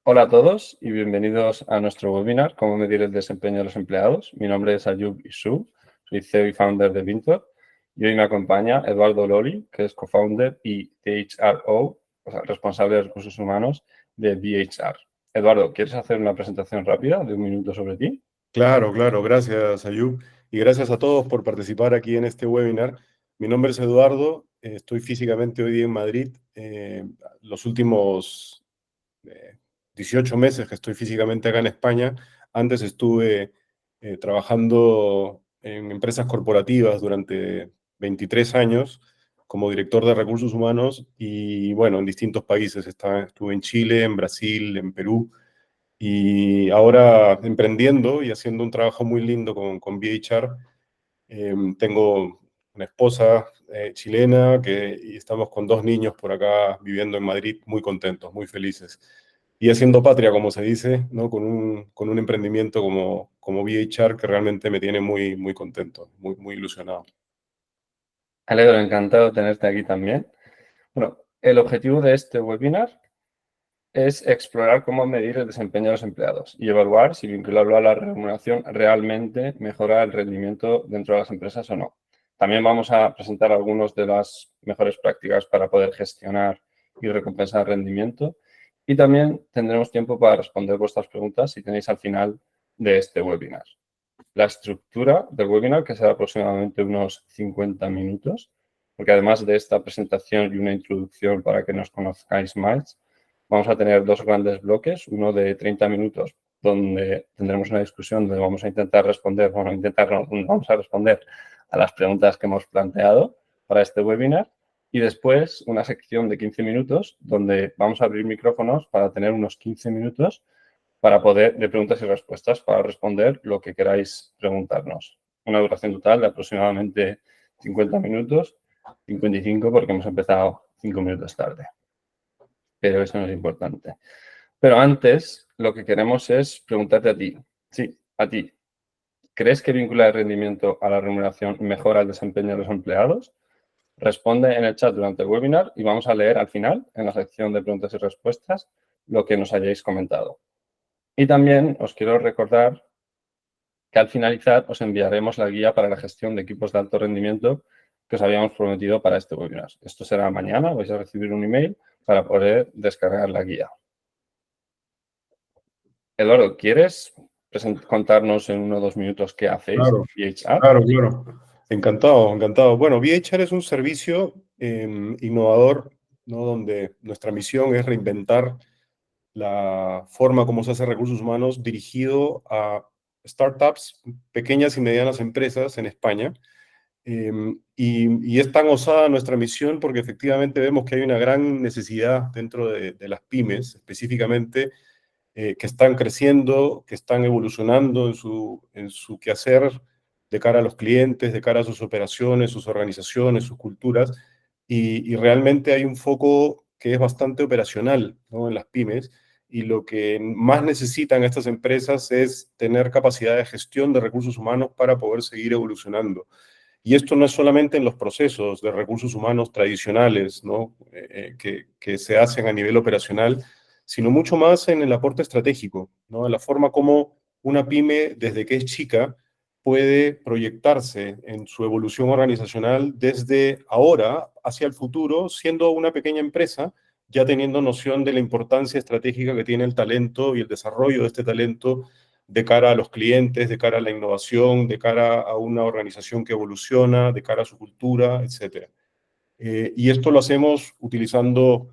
Hola a todos y bienvenidos a nuestro webinar Cómo medir el desempeño de los empleados. Mi nombre es Ayub Isu, soy CEO y founder de Vintor y hoy me acompaña Eduardo Loli, que es co-founder y CHRO, o sea, responsable de recursos humanos de VHR. Eduardo, ¿quieres hacer una presentación rápida de 1 minuto sobre ti? Claro, claro, gracias Ayub y gracias a todos por participar aquí en este webinar. Mi nombre es Eduardo, estoy físicamente hoy día en Madrid. Los últimos eh, 18 meses que estoy físicamente acá en España. Antes estuve trabajando en empresas corporativas durante 23 años como director de recursos humanos y bueno, en distintos países. Estuve en Chile, en Brasil, en Perú y ahora emprendiendo y haciendo un trabajo muy lindo con VHR. Tengo una esposa chilena y estamos con 2 niños por acá viviendo en Madrid, muy contentos, muy felices. Y haciendo patria, como se dice, ¿no? Con un emprendimiento como VHR que realmente me tiene muy, muy contento, muy, muy ilusionado. Alegro, encantado de tenerte aquí también. Bueno, el objetivo de este webinar es explorar cómo medir el desempeño de los empleados y evaluar si vincularlo a la remuneración realmente mejora el rendimiento dentro de las empresas o no. También vamos a presentar algunas de las mejores prácticas para poder gestionar y recompensar el rendimiento y también tendremos tiempo para responder vuestras preguntas si tenéis al final de este webinar. La estructura del webinar, que será aproximadamente unos 50 minutos, porque además de esta presentación y una introducción para que nos conozcáis más, vamos a tener dos grandes bloques, uno de 30 minutos, donde tendremos una discusión donde vamos a intentar responder, vamos a responder a las preguntas que hemos planteado para este webinar, y después una sección de 15 minutos donde vamos a abrir micrófonos para tener unos 15 minutos de preguntas y respuestas para responder lo que queráis preguntarnos. Una duración total de aproximadamente 50 minutos, 55 porque hemos empezado 5 minutos tarde. Pero eso no es importante. Pero antes, lo que queremos es preguntarte a ti. Sí, a ti. ¿Crees que vincular el rendimiento a la remuneración mejora el desempeño de los empleados? Responde en el chat durante el webinar y vamos a leer al final, en la sección de preguntas y respuestas, lo que nos hayáis comentado. Y también os quiero recordar que al finalizar os enviaremos la guía para la gestión de equipos de alto rendimiento que os habíamos prometido para este webinar. Esto será mañana, vais a recibir un email para poder descargar la guía. Eduardo, ¿quieres contarnos en 1 o 2 minutos qué hacéis Claro, en VHR? claro, claro. Encantado, encantado. Bueno, VHR es un servicio innovador, ¿no? Donde nuestra misión es reinventar la forma como se hace recursos humanos dirigido a startups, pequeñas y medianas empresas en España. Y es tan osada nuestra misión porque efectivamente vemos que hay una gran necesidad dentro de las pymes, específicamente, que están creciendo, que están evolucionando en su quehacer de cara a los clientes, de cara a sus operaciones, sus organizaciones, sus culturas. Y realmente hay un foco que es bastante operacional, ¿no? En las pymes. Y lo que más necesitan estas empresas es tener capacidad de gestión de recursos humanos para poder seguir evolucionando. Y esto no es solamente en los procesos de recursos humanos tradicionales, ¿no? Que se hacen a nivel operacional, sino mucho más en el aporte estratégico, ¿no? En la forma como una pyme, desde que es chica, puede proyectarse en su evolución organizacional desde ahora hacia el futuro, siendo una pequeña empresa, ya teniendo noción de la importancia estratégica que tiene el talento y el desarrollo de este talento de cara a los clientes, de cara a la innovación, de cara a una organización que evoluciona, de cara a su cultura, etcétera. Y esto lo hacemos utilizando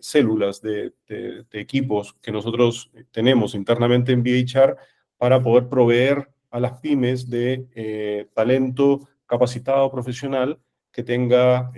células de equipos que nosotros tenemos internamente en VHR para poder proveer a las pymes de talento capacitado profesional que tenga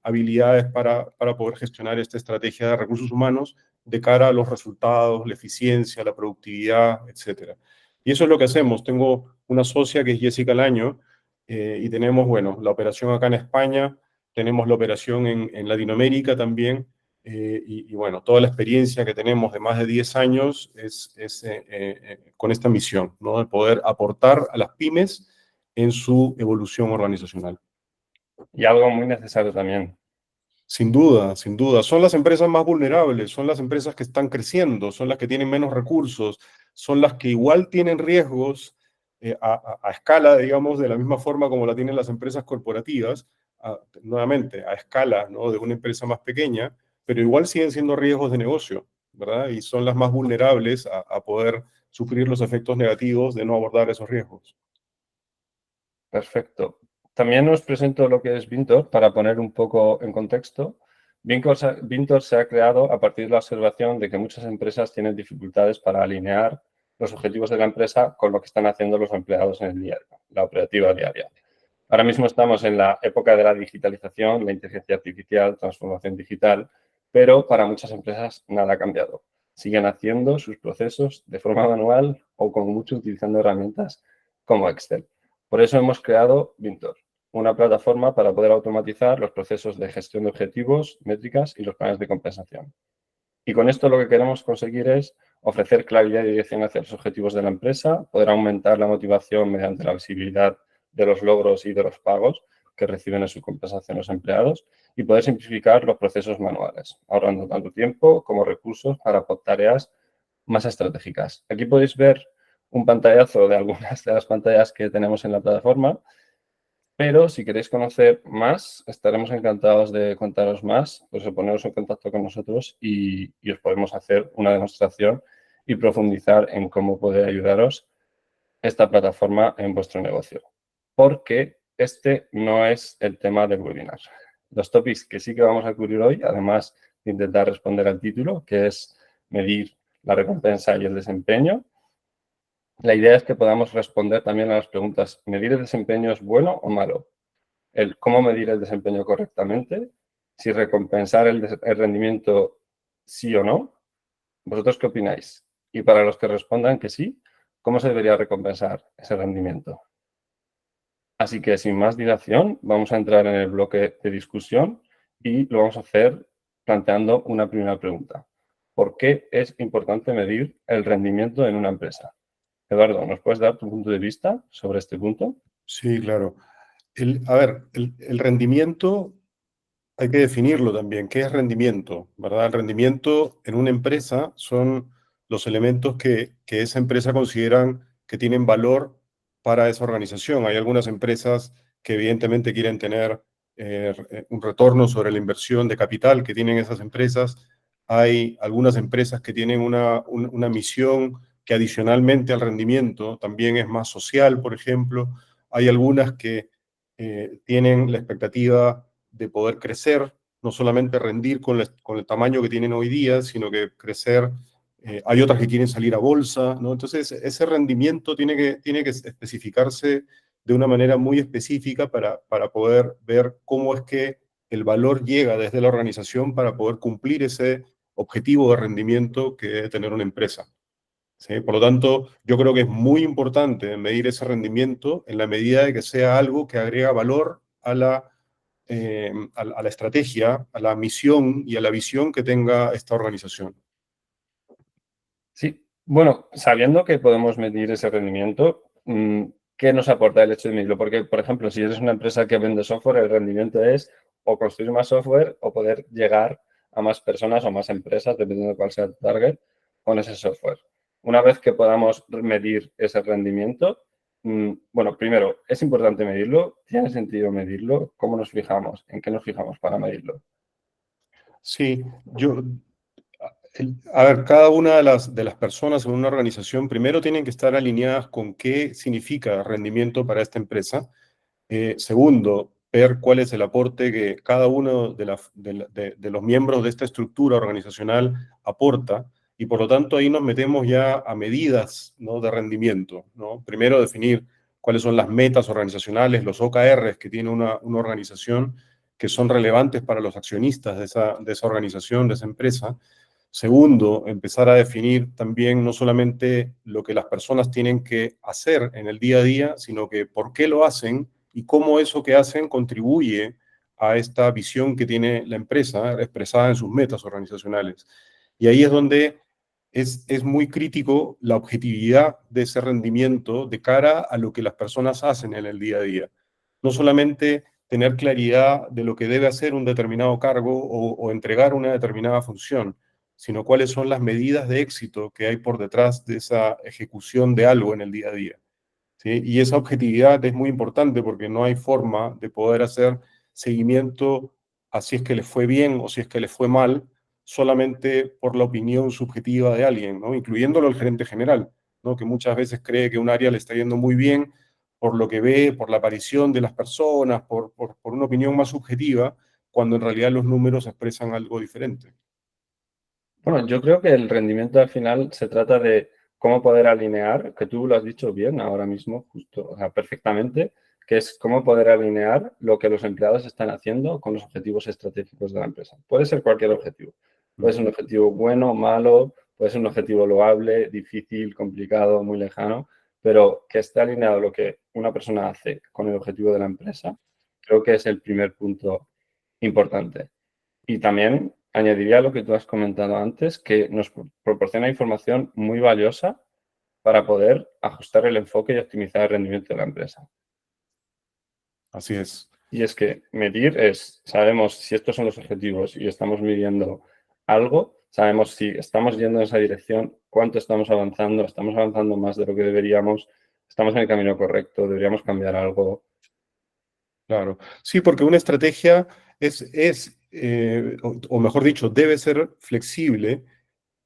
habilidades para poder gestionar esta estrategia de recursos humanos de cara a los resultados, la eficiencia, la productividad, etcétera. Y eso es lo que hacemos. Tengo una socia que es Jessica Laño y tenemos, bueno, la operación acá en España, tenemos la operación en Latinoamérica también, y bueno, toda la experiencia que tenemos de más de 10 años es con esta misión, ¿no? De poder aportar a las pymes en su evolución organizacional. Y algo muy necesario también. Sin duda, sin duda. Son las empresas más vulnerables, son las empresas que están creciendo, son las que tienen menos recursos, son las que igual tienen riesgos a escala, digamos, de la misma forma como la tienen las empresas corporativas, nuevamente, a escala, ¿no?, de una empresa más pequeña, pero igual siguen siendo riesgos de negocio, ¿verdad? Y son las más vulnerables a poder sufrir los efectos negativos de no abordar esos riesgos. Perfecto. También os presento lo que es Vintor para poner un poco en contexto. Vintor se ha creado a partir de la observación de que muchas empresas tienen dificultades para alinear los objetivos de la empresa con lo que están haciendo los empleados en el día, la operativa diaria. Ahora mismo estamos en la época de la digitalización, la inteligencia artificial, transformación digital, pero para muchas empresas nada ha cambiado. Siguen haciendo sus procesos de forma manual o con mucho utilizando herramientas como Excel. Por eso hemos creado Vintor, una plataforma para poder automatizar los procesos de gestión de objetivos, métricas y los planes de compensación. Y con esto lo que queremos conseguir es ofrecer claridad y dirección hacia los objetivos de la empresa, poder aumentar la motivación mediante la visibilidad de los logros y de los pagos que reciben en su compensación los empleados y poder simplificar los procesos manuales, ahorrando tanto tiempo como recursos para tareas más estratégicas. Aquí podéis ver un pantallazo de algunas de las pantallas que tenemos en la plataforma, pero si queréis conocer más, estaremos encantados de contaros más, pues poneros en contacto con nosotros y os podemos hacer una demostración y profundizar en cómo puede ayudaros esta plataforma en vuestro negocio. Porque este no es el tema del webinar. Los topics que sí que vamos a cubrir hoy, además de intentar responder al título, que es medir la recompensa y el desempeño, la idea es que podamos responder también a las preguntas, ¿medir el desempeño es bueno o malo? El cómo medir el desempeño correctamente, si recompensar el rendimiento sí o no. ¿Vosotros qué opináis? Y para los que respondan que sí, ¿cómo se debería recompensar ese rendimiento? Así que sin más dilación, vamos a entrar en el bloque de discusión y lo vamos a hacer planteando una primera pregunta. ¿Por qué es importante medir el rendimiento en una empresa? Eduardo, ¿nos puedes dar tu punto de vista sobre este punto? Sí, claro. A ver, el rendimiento hay que definirlo también. ¿Qué es rendimiento? ¿Verdad? El rendimiento en una empresa son los elementos que esa empresa consideran que tienen valor para esa organización. Hay algunas empresas que evidentemente quieren tener un retorno sobre la inversión de capital que tienen esas empresas. Hay algunas empresas que tienen una misión que adicionalmente al rendimiento también es más social, por ejemplo. Hay algunas que tienen la expectativa de poder crecer, no solamente rendir con el tamaño que tienen hoy día, sino que crecer. Hay otras que quieren salir a bolsa, ¿no? Entonces, ese rendimiento tiene que especificarse de una manera muy específica para poder ver cómo es que el valor llega desde la organización para poder cumplir ese objetivo de rendimiento que debe tener una empresa. ¿Sí? Por lo tanto, yo creo que es muy importante medir ese rendimiento en la medida de que sea algo que agrega valor a la estrategia, a la misión y a la visión que tenga esta organización. Sí, bueno, sabiendo que podemos medir ese rendimiento, ¿qué nos aporta el hecho de medirlo? Porque, por ejemplo, si eres una empresa que vende software, el rendimiento es o construir más software o poder llegar a más personas o más empresas, dependiendo de cuál sea tu target, con ese software. Una vez que podamos medir ese rendimiento, bueno, primero, ¿es importante medirlo? ¿Tiene sentido medirlo? ¿Cómo nos fijamos? ¿En qué nos fijamos para medirlo? Sí, a ver, cada una de las personas en una organización primero tienen que estar alineadas con qué significa rendimiento para esta empresa. Segundo, ver cuál es el aporte que cada uno de los miembros de esta estructura organizacional aporta, y por lo tanto ahí nos metemos ya a medidas, ¿no?, de rendimiento, ¿no? Primero definir cuáles son las metas organizacionales, los OKRs que tiene una organización que son relevantes para los accionistas de esa organización, de esa empresa. Segundo, empezar a definir también no solamente lo que las personas tienen que hacer en el día a día, sino que por qué lo hacen y cómo eso que hacen contribuye a esta visión que tiene la empresa expresada en sus metas organizacionales. Y ahí es donde es muy crítico la objetividad de ese rendimiento de cara a lo que las personas hacen en el día a día. No solamente tener claridad de lo que debe hacer un determinado cargo o entregar una determinada función, sino cuáles son las medidas de éxito que hay por detrás de esa ejecución de algo en el día a día. ¿Sí? Y esa objetividad es muy importante porque no hay forma de poder hacer seguimiento a si es que les fue bien o si es que les fue mal, solamente por la opinión subjetiva de alguien, ¿no? Incluyéndolo el gerente general, ¿no? Que muchas veces cree que un área le está yendo muy bien por lo que ve, por la aparición de las personas, por una opinión más subjetiva, cuando en realidad los números expresan algo diferente. Bueno, yo creo que el rendimiento al final se trata de cómo poder alinear, que tú lo has dicho bien ahora mismo, justo, o sea, perfectamente, que es cómo poder alinear lo que los empleados están haciendo con los objetivos estratégicos de la empresa. Puede ser cualquier objetivo. Puede ser un objetivo bueno, malo, puede ser un objetivo loable, difícil, complicado, muy lejano, pero que esté alineado lo que una persona hace con el objetivo de la empresa, creo que es el primer punto importante. Y también añadiría lo que tú has comentado antes, que nos proporciona información muy valiosa para poder ajustar el enfoque y optimizar el rendimiento de la empresa. Así es. Y es que medir es, sabemos si estos son los objetivos y estamos midiendo algo, sabemos si estamos yendo en esa dirección, cuánto estamos avanzando más de lo que deberíamos, estamos en el camino correcto, deberíamos cambiar algo. Claro. Sí, porque una estrategia o mejor dicho, debe ser flexible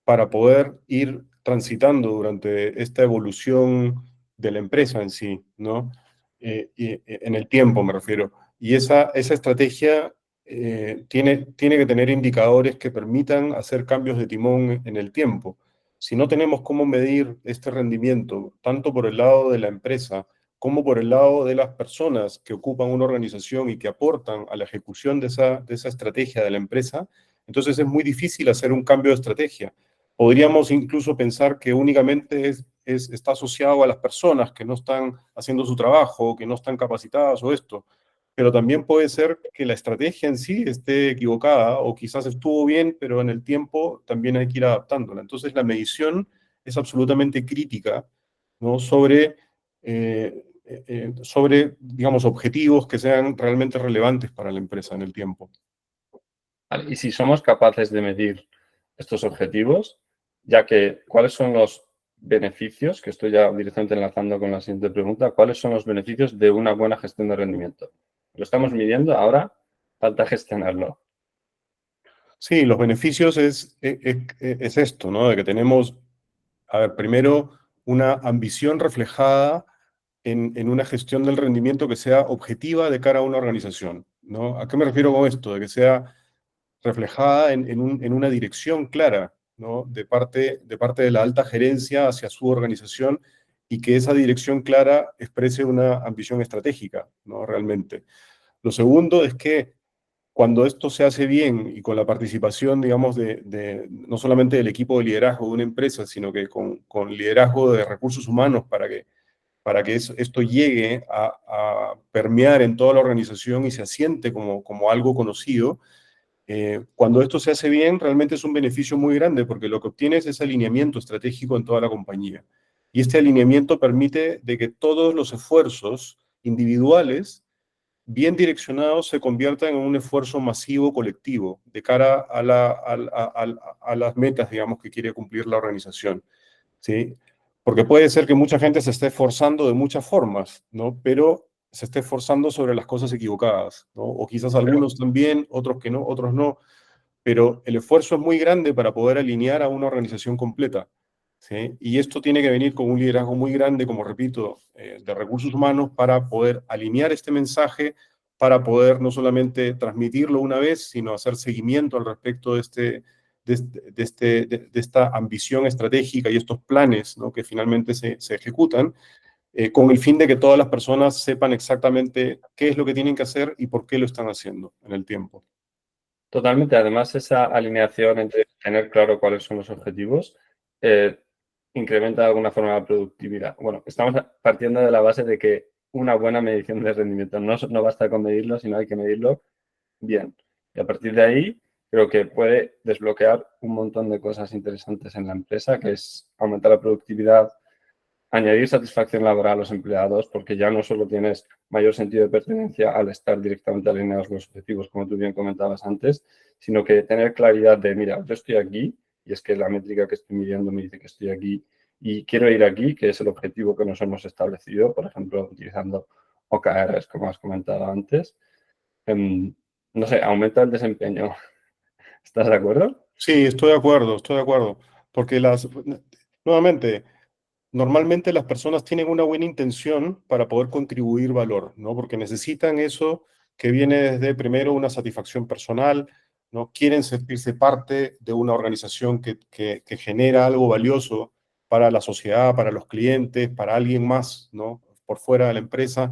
para poder ir transitando durante esta evolución de la empresa en sí, ¿no? En el tiempo me refiero. Y esa estrategia tiene que tener indicadores que permitan hacer cambios de timón en el tiempo. Si no tenemos cómo medir este rendimiento, tanto por el lado de la empresa como por el lado de las personas que ocupan una organización y que aportan a la ejecución de esa estrategia de la empresa, entonces es muy difícil hacer un cambio de estrategia. Podríamos incluso pensar que únicamente está asociado a las personas que no están haciendo su trabajo, que no están capacitadas o esto, pero también puede ser que la estrategia en sí esté equivocada o quizás estuvo bien, pero en el tiempo también hay que ir adaptándola. Entonces la medición es absolutamente crítica, ¿no? Sobre, digamos, objetivos que sean realmente relevantes para la empresa en el tiempo. ¿Vale? Y si somos capaces de medir estos objetivos, ya que cuáles son los beneficios, que estoy ya directamente enlazando con la siguiente pregunta, ¿cuáles son los beneficios de una buena gestión de rendimiento? Lo estamos midiendo, ahora falta gestionarlo. Sí, los beneficios es esto, ¿no? De que tenemos, a ver, primero, una ambición reflejada en una gestión del rendimiento que sea objetiva de cara a una organización, ¿no? ¿A qué me refiero con esto? De que sea reflejada en una dirección clara, ¿no? De parte de la alta gerencia hacia su organización y que esa dirección clara exprese una ambición estratégica, ¿no? Realmente. Lo segundo es que cuando esto se hace bien y con la participación, digamos, no solamente del equipo de liderazgo de una empresa, sino que con liderazgo de recursos humanos para que esto llegue a permear en toda la organización y se asiente como algo conocido, cuando esto se hace bien, realmente es un beneficio muy grande porque lo que obtienes es alineamiento estratégico en toda la compañía. Y este alineamiento permite de que todos los esfuerzos individuales bien direccionados se conviertan en un esfuerzo masivo colectivo de cara a las metas, digamos, que quiere cumplir la organización, ¿sí? Porque puede ser que mucha gente se esté esforzando de muchas formas, ¿no? Pero se esté esforzando sobre las cosas equivocadas, ¿no? O quizás Pero algunos también, otros que no, otros no, pero el esfuerzo es muy grande para poder alinear a una organización completa, ¿sí? Y esto tiene que venir con un liderazgo muy grande, como repito, de recursos humanos para poder alinear este mensaje, para poder no solamente transmitirlo una vez, sino hacer seguimiento al respecto de esta ambición estratégica y estos planes, ¿no? Que finalmente se ejecutan, con el fin de que todas las personas sepan exactamente qué es lo que tienen que hacer y por qué lo están haciendo en el tiempo. totalmente, además, esa alineación entre tener claro cuáles son los objetivos eh, incrementa de alguna forma la productividad. Bueno, estamos partiendo de la base de que una buena medición de rendimiento no basta con medirlo, sino hay que medirlo bien. Y a partir de ahí, creo que puede desbloquear un montón de cosas interesantes en la empresa, que es aumentar la productividad, añadir satisfacción laboral a los empleados, porque ya no solo tienes mayor sentido de pertenencia al estar directamente alineados con los objetivos, como tú bien comentabas antes, sino que tener claridad de, mira, yo estoy aquí y es que la métrica que estoy midiendo me dice que estoy aquí y quiero ir aquí, que es el objetivo que nos hemos establecido, por ejemplo, utilizando OKRs, como has comentado antes. No sé, aumenta el desempeño. ¿Estás de acuerdo? Sí, estoy de acuerdo, porque nuevamente, normalmente las personas tienen una buena intención para poder contribuir valor, ¿no? Porque necesitan eso que viene desde primero una satisfacción personal, ¿no? Quieren sentirse parte de una organización que genera algo valioso para la sociedad, para los clientes, para alguien más, ¿no? Por fuera de la empresa.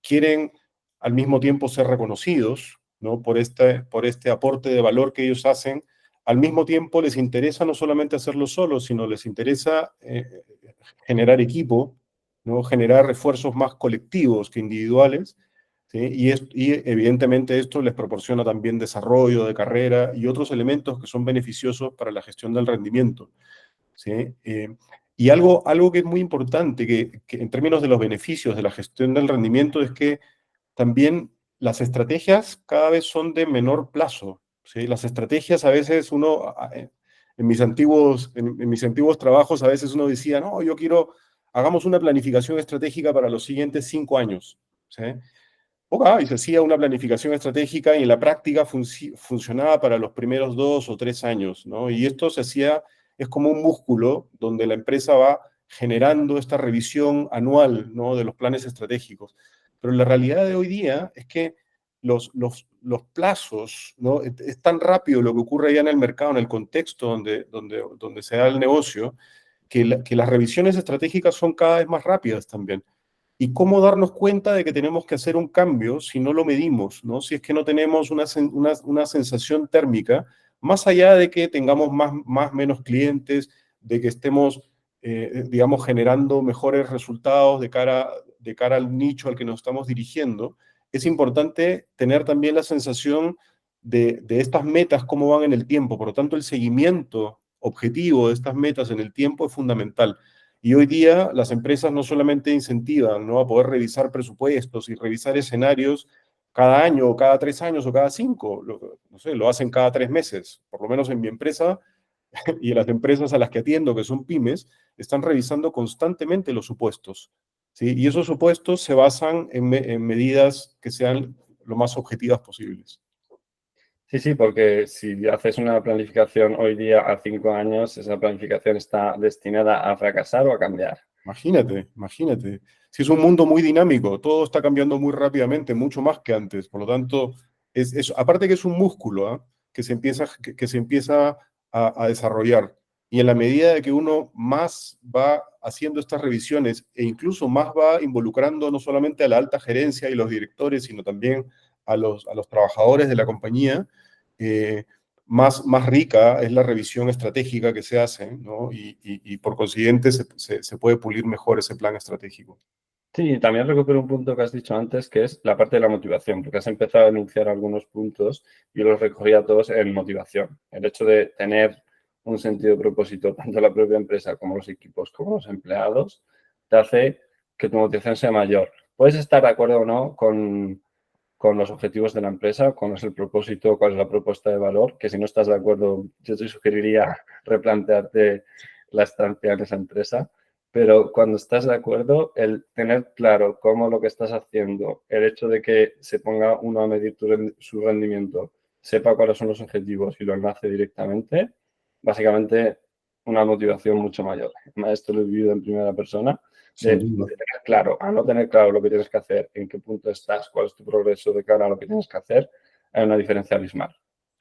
Quieren al mismo tiempo ser reconocidos, ¿no? Por este aporte de valor que ellos hacen. Al mismo tiempo les interesa no solamente hacerlo solos, sino les interesa generar equipo, ¿no? Generar esfuerzos más colectivos que individuales, ¿sí? Y evidentemente esto les proporciona también desarrollo de carrera y otros elementos que son beneficiosos para la gestión del rendimiento, ¿sí? Y algo que es muy importante que en términos de los beneficios de la gestión del rendimiento es que también las estrategias cada vez son de menor plazo, ¿sí? Las estrategias a veces en mis antiguos trabajos a veces uno decía, no, yo quiero, hagamos una planificación estratégica para los siguientes 5 años, ¿sí? Ok, y se hacía una planificación estratégica y en la práctica funcionaba para los primeros 2 o 3 años, ¿no? Y esto se hacía, es como un músculo donde la empresa va generando esta revisión anual, ¿no? De los planes estratégicos. Pero la realidad de hoy día es que los plazos, ¿no? Es tan rápido lo que ocurre allá en el mercado, en el contexto donde se da el negocio, que las revisiones estratégicas son cada vez más rápidas también. ¿Y cómo darnos cuenta de que tenemos que hacer un cambio si no lo medimos, ¿no? Si es que no tenemos una sensación térmica, más allá de que tengamos menos clientes, de que estemos, digamos, generando mejores resultados de cara al nicho al que nos estamos dirigiendo, es importante tener también la sensación de estas metas, cómo van en el tiempo. Por lo tanto, el seguimiento objetivo de estas metas en el tiempo es fundamental. Y hoy día las empresas no solamente incentivan, ¿no? A poder revisar presupuestos y revisar escenarios cada año o cada 3 años o cada 5, no sé, lo hacen cada 3 meses. Por lo menos en mi empresa y en las empresas a las que atiendo, que son pymes, están revisando constantemente los supuestos, ¿sí? Y esos supuestos se basan en medidas que sean lo más objetivas posibles. Sí, sí, porque si haces una planificación hoy día a 5 años, esa planificación está destinada a fracasar o a cambiar. Imagínate, imagínate. Si es un mundo muy dinámico, todo está cambiando muy rápidamente, mucho más que antes. Por lo tanto, aparte que es un músculo, ¿ah? Que se empieza a desarrollar. Y en la medida de que uno más va haciendo estas revisiones e incluso más va involucrando no solamente a la alta gerencia y los directores, sino también a los trabajadores de la compañía, eh, más rica es la revisión estratégica que se hace, ¿no? Y por consiguiente se puede pulir mejor ese plan estratégico. Sí, también recupero un punto que has dicho antes, que es la parte de la motivación, porque has empezado a enunciar algunos puntos y los recogía todos en motivación. El hecho de tener un sentido de propósito, tanto la propia empresa como los equipos, como los empleados, te hace que tu motivación sea mayor. Puedes estar de acuerdo o no con los objetivos de la empresa, cuál es el propósito, cuál es la propuesta de valor, que si no estás de acuerdo, yo te sugeriría replantearte la estancia en esa empresa, pero cuando estás de acuerdo, el tener claro cómo lo que estás haciendo, el hecho de que se ponga uno a medir su rendimiento, sepa cuáles son los objetivos y lo enlace directamente, básicamente una motivación mucho mayor. Esto lo he vivido en primera persona Sin de duda. tener claro, a no tener claro lo que tienes que hacer, en qué punto estás, cuál es tu progreso de cara a lo que tienes que hacer, hay una diferencia abismal.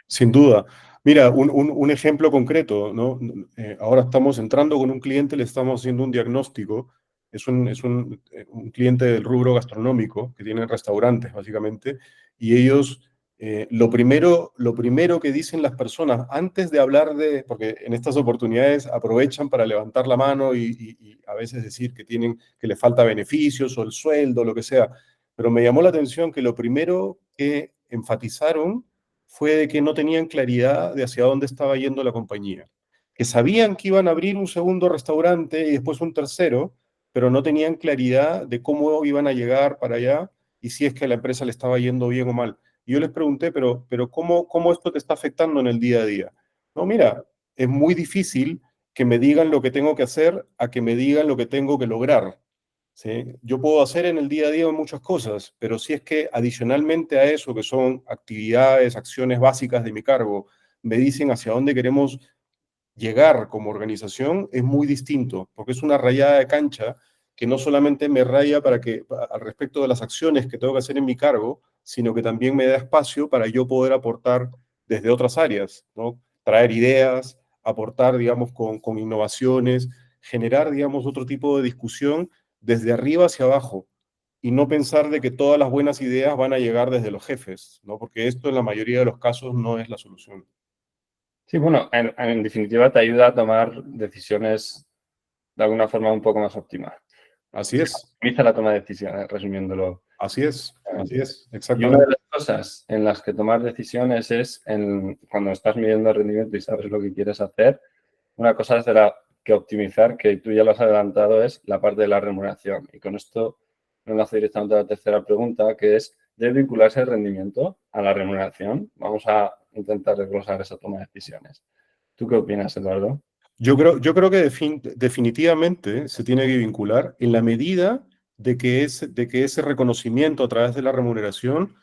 Sin duda. Mira, un ejemplo concreto, ¿no? Ahora estamos entrando con un cliente, le estamos haciendo un diagnóstico. Un cliente del rubro gastronómico que tiene restaurantes, básicamente, y ellos, lo primero que dicen las personas antes de hablar porque en estas oportunidades aprovechan para levantar la mano y a veces decir que les falta beneficios o el sueldo, lo que sea. Pero me llamó la atención que lo primero que enfatizaron fue de que no tenían claridad de hacia dónde estaba yendo la compañía. Que sabían que iban a abrir un segundo restaurante y después un tercero, pero no tenían claridad de cómo iban a llegar para allá y si es que a la empresa le estaba yendo bien o mal. Y yo les pregunté, pero ¿cómo esto te está afectando en el día a día? No, mira, es muy difícil que me digan lo que tengo que hacer a que me digan lo que tengo que lograr. ¿Sí? Yo puedo hacer en el día a día muchas cosas, pero si es que adicionalmente a eso, que son actividades, acciones básicas de mi cargo, me dicen hacia dónde queremos llegar como organización, es muy distinto, porque es una rayada de cancha que no solamente me raya al respecto de las acciones que tengo que hacer en mi cargo, sino que también me da espacio para yo poder aportar desde otras áreas, ¿no? Traer ideas, aportar, digamos, con innovaciones, generar, digamos, otro tipo de discusión desde arriba hacia abajo y no pensar de que todas las buenas ideas van a llegar desde los jefes, ¿no? Porque esto en la mayoría de los casos no es la solución. Sí, bueno, en definitiva te ayuda a tomar decisiones de alguna forma un poco más óptimas. Así es, Optimiza la toma de decisiones, resumiéndolo. así es, Y una de exactamente. las cosas en las que tomar decisiones es cuando estás midiendo el rendimiento y sabes lo que quieres hacer, una cosa que optimizar, que tú ya lo has adelantado, es la parte de la remuneración. Y con esto me enlazo directamente a la tercera pregunta, que es, ¿debe vincularse el rendimiento a la remuneración? Vamos a intentar desglosar esa toma de decisiones. ¿Tú qué opinas, Eduardo? Yo creo que definitivamente se tiene que vincular en la medida de que ese reconocimiento a través de la remuneración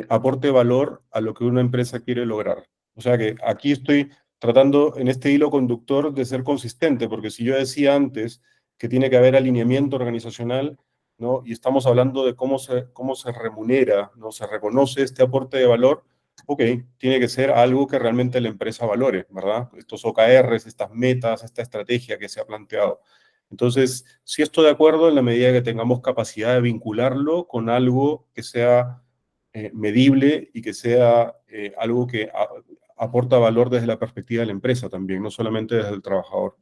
aporte valor a lo que una empresa quiere lograr. O sea que aquí estoy tratando en este hilo conductor de ser consistente, porque si yo decía antes que tiene que haber alineamiento organizacional, ¿no? Y estamos hablando de cómo se remunera, ¿no? Se reconoce este aporte de valor. Ok, tiene que ser algo que realmente la empresa valore, ¿verdad? Estos OKRs, estas metas, esta estrategia que se ha planteado. Entonces, sí estoy de acuerdo en la medida que tengamos capacidad de vincularlo con algo que sea medible y que sea algo que aporta valor desde la perspectiva de la empresa también, no solamente desde el trabajador.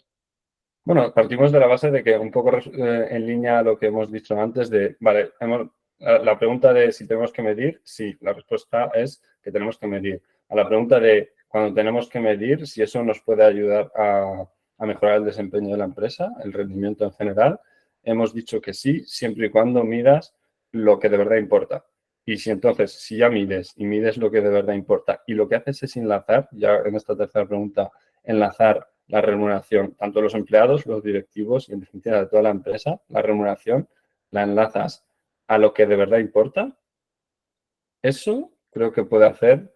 Bueno, partimos de la base de que un poco en línea a lo que hemos dicho antes de, vale, la pregunta de si tenemos que medir, sí, la respuesta es que tenemos que medir. A la pregunta de cuando tenemos que medir, si eso nos puede ayudar a mejorar el desempeño de la empresa, el rendimiento en general, hemos dicho que sí, siempre y cuando midas lo que de verdad importa. Y si entonces, si ya mides y mides lo que de verdad importa y lo que haces es enlazar, ya en esta tercera pregunta, enlazar la remuneración, tanto de los empleados, los directivos y en definitiva de toda la empresa, la remuneración la enlazas a lo que de verdad importa, eso creo que puede hacer,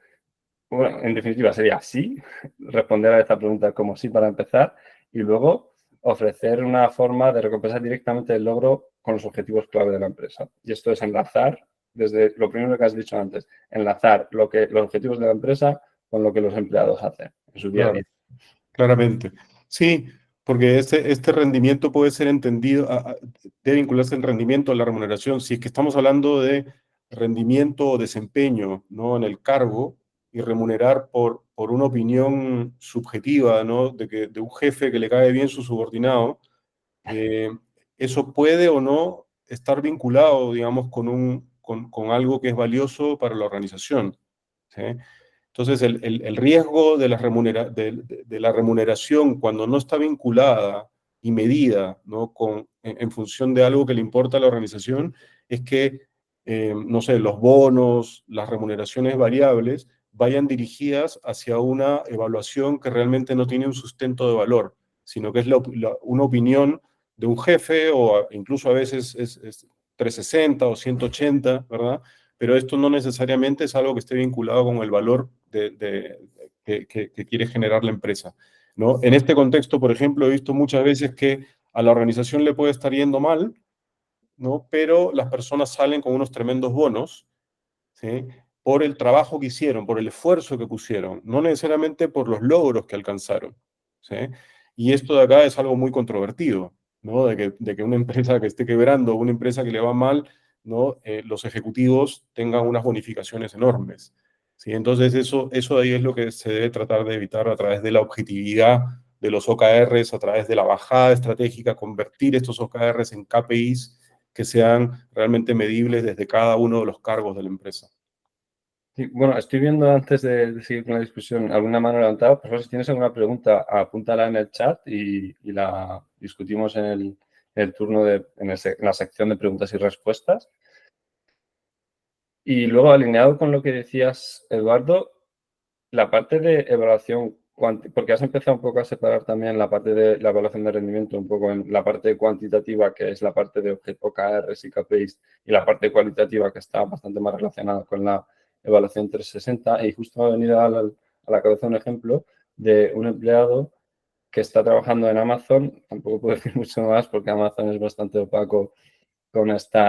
bueno, en definitiva sería sí, responder a esta pregunta como sí para empezar y luego ofrecer una forma de recompensar directamente el logro con los objetivos clave de la empresa. Y esto es enlazar, desde lo primero que has dicho antes, enlazar los objetivos de la empresa con lo que los empleados hacen en su día a Claro. día. Claramente. Sí, porque este rendimiento puede ser entendido, debe vincularse el rendimiento a la remuneración. Si es que estamos hablando de rendimiento o desempeño, ¿no? En el cargo y remunerar por una opinión subjetiva, ¿no? De un jefe que le cae bien su subordinado, eh, eso puede o no estar vinculado, digamos, con algo que es valioso para la organización. ¿Sí? Entonces, el riesgo de la remuneración cuando no está vinculada y medida, ¿no? En función de algo que le importa a la organización es que, no sé, los bonos, las remuneraciones variables vayan dirigidas hacia una evaluación que realmente no tiene un sustento de valor, sino que es una opinión de un jefe o incluso a veces es 360 o 180, ¿verdad? Pero esto no necesariamente es algo que esté vinculado con el valor que quiere generar la empresa, ¿no? En este contexto, por ejemplo, he visto muchas veces que a la organización le puede estar yendo mal, ¿no? Pero las personas salen con unos tremendos bonos, ¿sí? Por el trabajo que hicieron, por el esfuerzo que pusieron, no necesariamente por los logros que alcanzaron, ¿sí? Y esto de acá es algo muy controvertido, ¿no? De que una empresa que esté quebrando, una empresa que le va mal, ¿no? Los ejecutivos tengan unas bonificaciones enormes, ¿sí? Entonces eso ahí es lo que se debe tratar de evitar a través de la objetividad de los OKRs, a través de la bajada estratégica, convertir estos OKRs en KPIs que sean realmente medibles desde cada uno de los cargos de la empresa. Sí, bueno, estoy viendo antes de seguir con la discusión alguna mano levantada. Por favor, si tienes alguna pregunta, apúntala en el chat y la discutimos el turno en la sección de preguntas y respuestas. Y luego, alineado con lo que decías, Eduardo, la parte de evaluación, porque has empezado un poco a separar también la parte de la evaluación de rendimiento, un poco en la parte cuantitativa, que es la parte de OKRs y KPIs, y la parte cualitativa, que está bastante más relacionada con la evaluación 360. Y justo me ha venido a la cabeza un ejemplo de un empleado que está trabajando en Amazon. Tampoco puedo decir mucho más porque Amazon es bastante opaco con este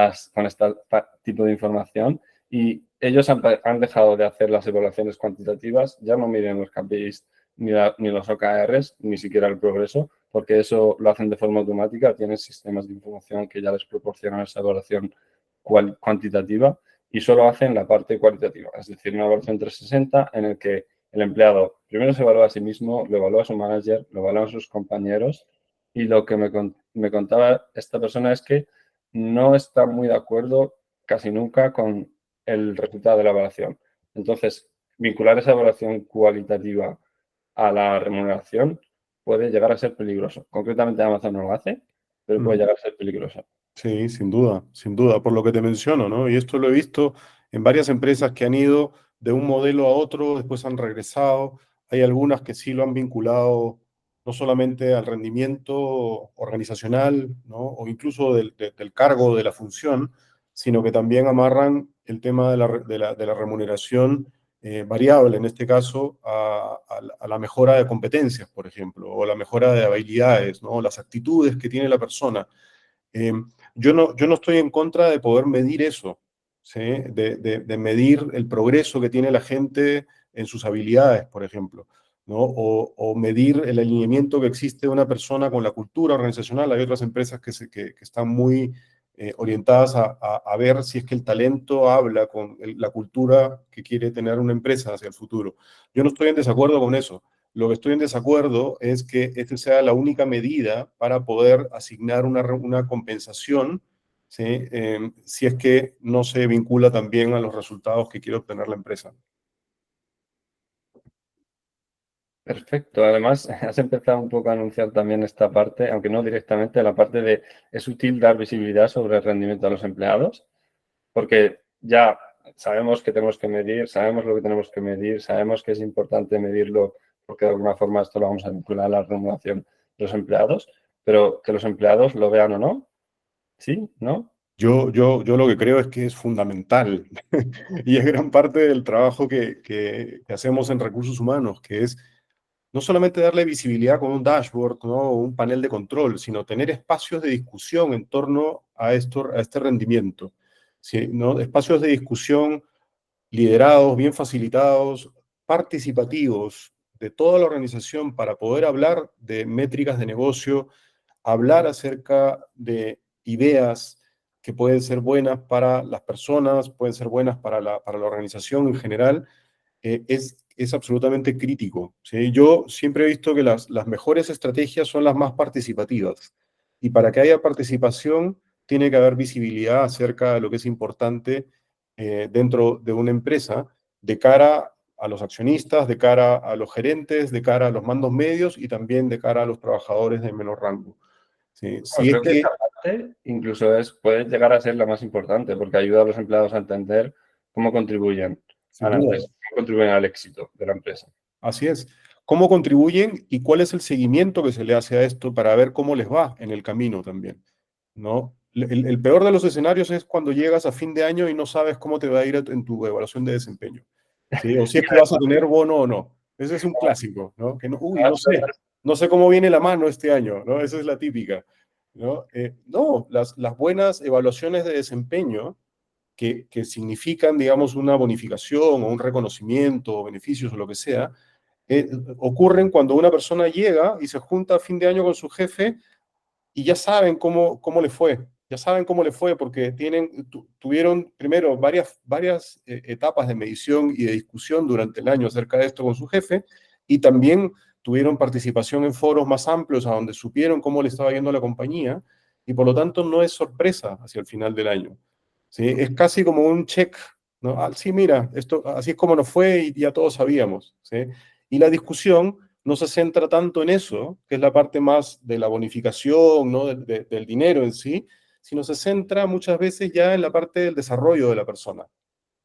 tipo de información, y ellos han dejado de hacer las evaluaciones cuantitativas, ya no miden los KPIs ni los OKRs, ni siquiera el progreso, porque eso lo hacen de forma automática, tienen sistemas de información que ya les proporcionan esa evaluación cuantitativa, y solo hacen la parte cualitativa, es decir, una evaluación 360 en el que el empleado primero se evalúa a sí mismo, lo evalúa a su manager, lo evalúan sus compañeros, y lo que me contaba esta persona es que no está muy de acuerdo casi nunca con el resultado de la evaluación. Entonces, vincular esa evaluación cualitativa a la remuneración puede llegar a ser peligroso. Concretamente, Amazon no lo hace, pero puede llegar a ser peligroso. Sí, sin duda, por lo que te menciono, ¿no? Y esto lo he visto en varias empresas que han ido de un modelo a otro, después han regresado. Hay algunas que sí lo han vinculado no solamente al rendimiento organizacional, ¿no? O incluso del cargo, de la función, sino que también amarran el tema de la remuneración variable, en este caso, a la mejora de competencias, por ejemplo, o la mejora de habilidades, ¿no? Las actitudes que tiene la persona. Eh, yo no estoy en contra de poder medir eso, ¿sí? De medir el progreso que tiene la gente en sus habilidades, por ejemplo, ¿no? O medir el alineamiento que existe de una persona con la cultura organizacional. Hay otras empresas que están muy orientadas a ver si es que el talento habla con la cultura que quiere tener una empresa hacia el futuro. Yo no estoy en desacuerdo con eso. Lo que estoy en desacuerdo es que esta sea la única medida para poder asignar una compensación, ¿sí? Si es que no se vincula también a los resultados que quiere obtener la empresa. Perfecto. Además, has empezado un poco a anunciar también esta parte, aunque no directamente, la parte de es útil dar visibilidad sobre el rendimiento a los empleados, porque ya sabemos que tenemos que medir, sabemos lo que tenemos que medir, sabemos que es importante medirlo porque de alguna forma esto lo vamos a vincular a la remuneración de los empleados, pero que los empleados lo vean o no, ¿sí? ¿No? Yo lo que creo es que es fundamental y es gran parte del trabajo que hacemos en recursos humanos, que es no solamente darle visibilidad con un dashboard, ¿no? O un panel de control, sino tener espacios de discusión en torno a este rendimiento. ¿Sí? ¿No? Espacios de discusión liderados, bien facilitados, participativos de toda la organización para poder hablar de métricas de negocio, hablar acerca de ideas que pueden ser buenas para las personas, pueden ser buenas para la organización en general, es absolutamente crítico, ¿sí? Yo siempre he visto que las mejores estrategias son las más participativas. Y para que haya participación, tiene que haber visibilidad acerca de lo que es importante dentro de una empresa, de cara a los accionistas, de cara a los gerentes, de cara a los mandos medios y también de cara a los trabajadores de menor rango. ¿Sí? Si Bueno, es creo que que, esa parte incluso puede llegar a ser la más importante porque ayuda a los empleados a entender cómo contribuyen a sin la duda, empresa, cómo contribuyen al éxito de la empresa. así es. ¿Cómo contribuyen y cuál es el seguimiento que se le hace a esto para ver cómo les va en el camino también? ¿No? El peor de los escenarios es cuando llegas a fin de año y no sabes cómo te va a ir en tu evaluación de desempeño, ¿sí? O si es que vas a tener bono o no. Ese es un clásico, ¿no? Que no, uy, no sé cómo viene la mano este año, ¿no? Esa es la típica, ¿no? No, las buenas evaluaciones de desempeño que significan, digamos, una bonificación o un reconocimiento o beneficios o lo que sea, eh, ocurren cuando una persona llega y se junta a fin de año con su jefe y ya saben cómo le fue. Ya saben cómo le fue porque tuvieron primero varias etapas de medición y de discusión durante el año acerca de esto con su jefe y también tuvieron participación en foros más amplios a donde supieron cómo le estaba yendo a la compañía y por lo tanto no es sorpresa hacia el final del año. ¿Sí? Es casi como un check, ¿no? Ah, sí, mira, esto, así es como nos fue y ya todos sabíamos. ¿Sí? Y la discusión no se centra tanto en eso, que es la parte más de la bonificación, ¿no? Del dinero en sí, sino se centra muchas veces ya en la parte del desarrollo de la persona.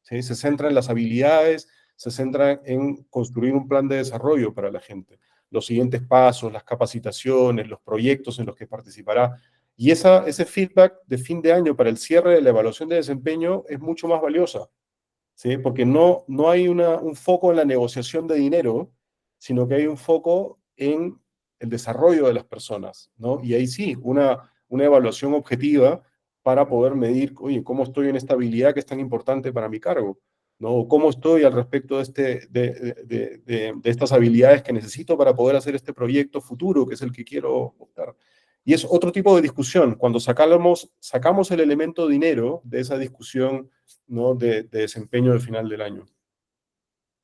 ¿Sí? Se centra en las habilidades, se centra en construir un plan de desarrollo para la gente, los siguientes pasos, las capacitaciones, los proyectos en los que participará. Y ese feedback de fin de año para el cierre de la evaluación de desempeño es mucho más valiosa, ¿sí? Porque no hay un foco en la negociación de dinero, sino que hay un foco en el desarrollo de las personas, ¿no? Y ahí sí, una evaluación objetiva para poder medir, oye, ¿cómo estoy en esta habilidad que es tan importante para mi cargo? ¿No? O ¿cómo estoy al respecto de estas habilidades que necesito para poder hacer este proyecto futuro, que es el que quiero optar? Y es otro tipo de discusión. Cuando sacamos el elemento dinero de esa discusión, ¿no? de desempeño del final del año.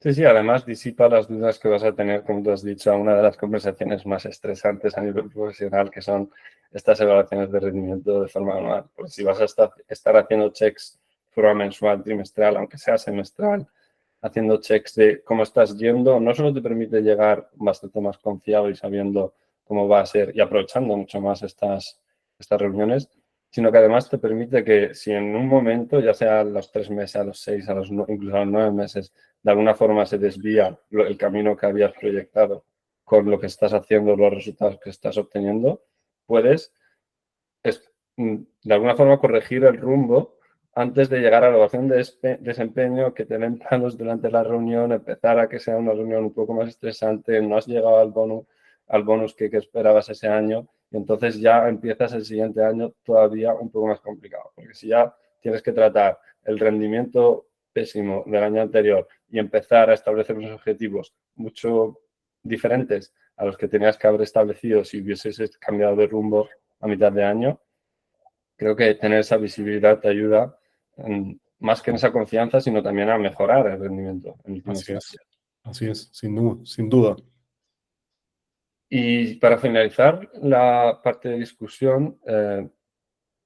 Sí, sí, además disipa las dudas que vas a tener, como tú has dicho, a una de las conversaciones más estresantes a nivel profesional, que son estas evaluaciones de rendimiento de forma anual. Porque si vas a estar haciendo checks de forma mensual, trimestral, aunque sea semestral, haciendo checks de cómo estás yendo, no solo te permite llegar bastante más confiado y sabiendo cómo va a ser y aprovechando mucho más estas reuniones, sino que además te permite que si en un momento, ya sea a los 3 meses, a los 6, incluso a los 9 meses, de alguna forma se desvía el camino que habías proyectado con lo que estás haciendo, los resultados que estás obteniendo, puedes de alguna forma corregir el rumbo antes de llegar a la evaluación de desempeño, que te den planos durante la reunión, empezar a que sea una reunión un poco más estresante, no has llegado al bonus que esperabas ese año, y entonces ya empiezas el siguiente año todavía un poco más complicado, porque si ya tienes que tratar el rendimiento pésimo del año anterior y empezar a establecer unos objetivos mucho diferentes a los que tenías que haber establecido si hubieses cambiado de rumbo a mitad de año, creo que tener esa visibilidad te ayuda más que en esa confianza, sino también a mejorar el rendimiento en última instancia. Así es, sin duda. Y para finalizar la parte de discusión,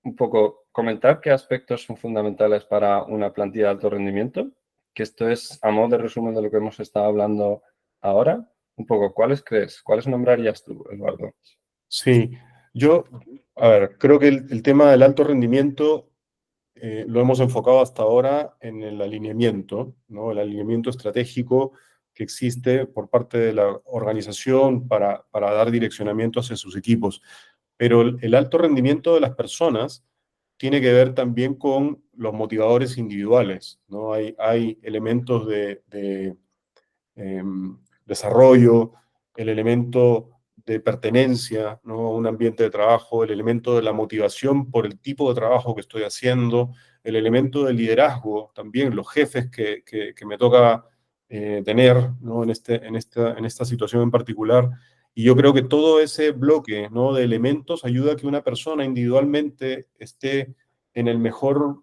un poco comentar qué aspectos son fundamentales para una plantilla de alto rendimiento, que esto es a modo de resumen de lo que hemos estado hablando ahora. Un poco, ¿cuáles crees? ¿Cuáles nombrarías tú, Eduardo? Sí, yo, a ver, creo que el tema del alto rendimiento lo hemos enfocado hasta ahora en el alineamiento, ¿no? El alineamiento estratégico que existe por parte de la organización para dar direccionamiento hacia sus equipos. Pero el alto rendimiento de las personas tiene que ver también con los motivadores individuales, ¿no? Hay elementos de desarrollo, el elemento de pertenencia, ¿no? A un ambiente de trabajo, el elemento de la motivación por el tipo de trabajo que estoy haciendo, el elemento de liderazgo, también los jefes que me toca tener, ¿no? En esta situación en particular. Y yo creo que todo ese bloque, ¿no? de elementos ayuda a que una persona individualmente esté en el mejor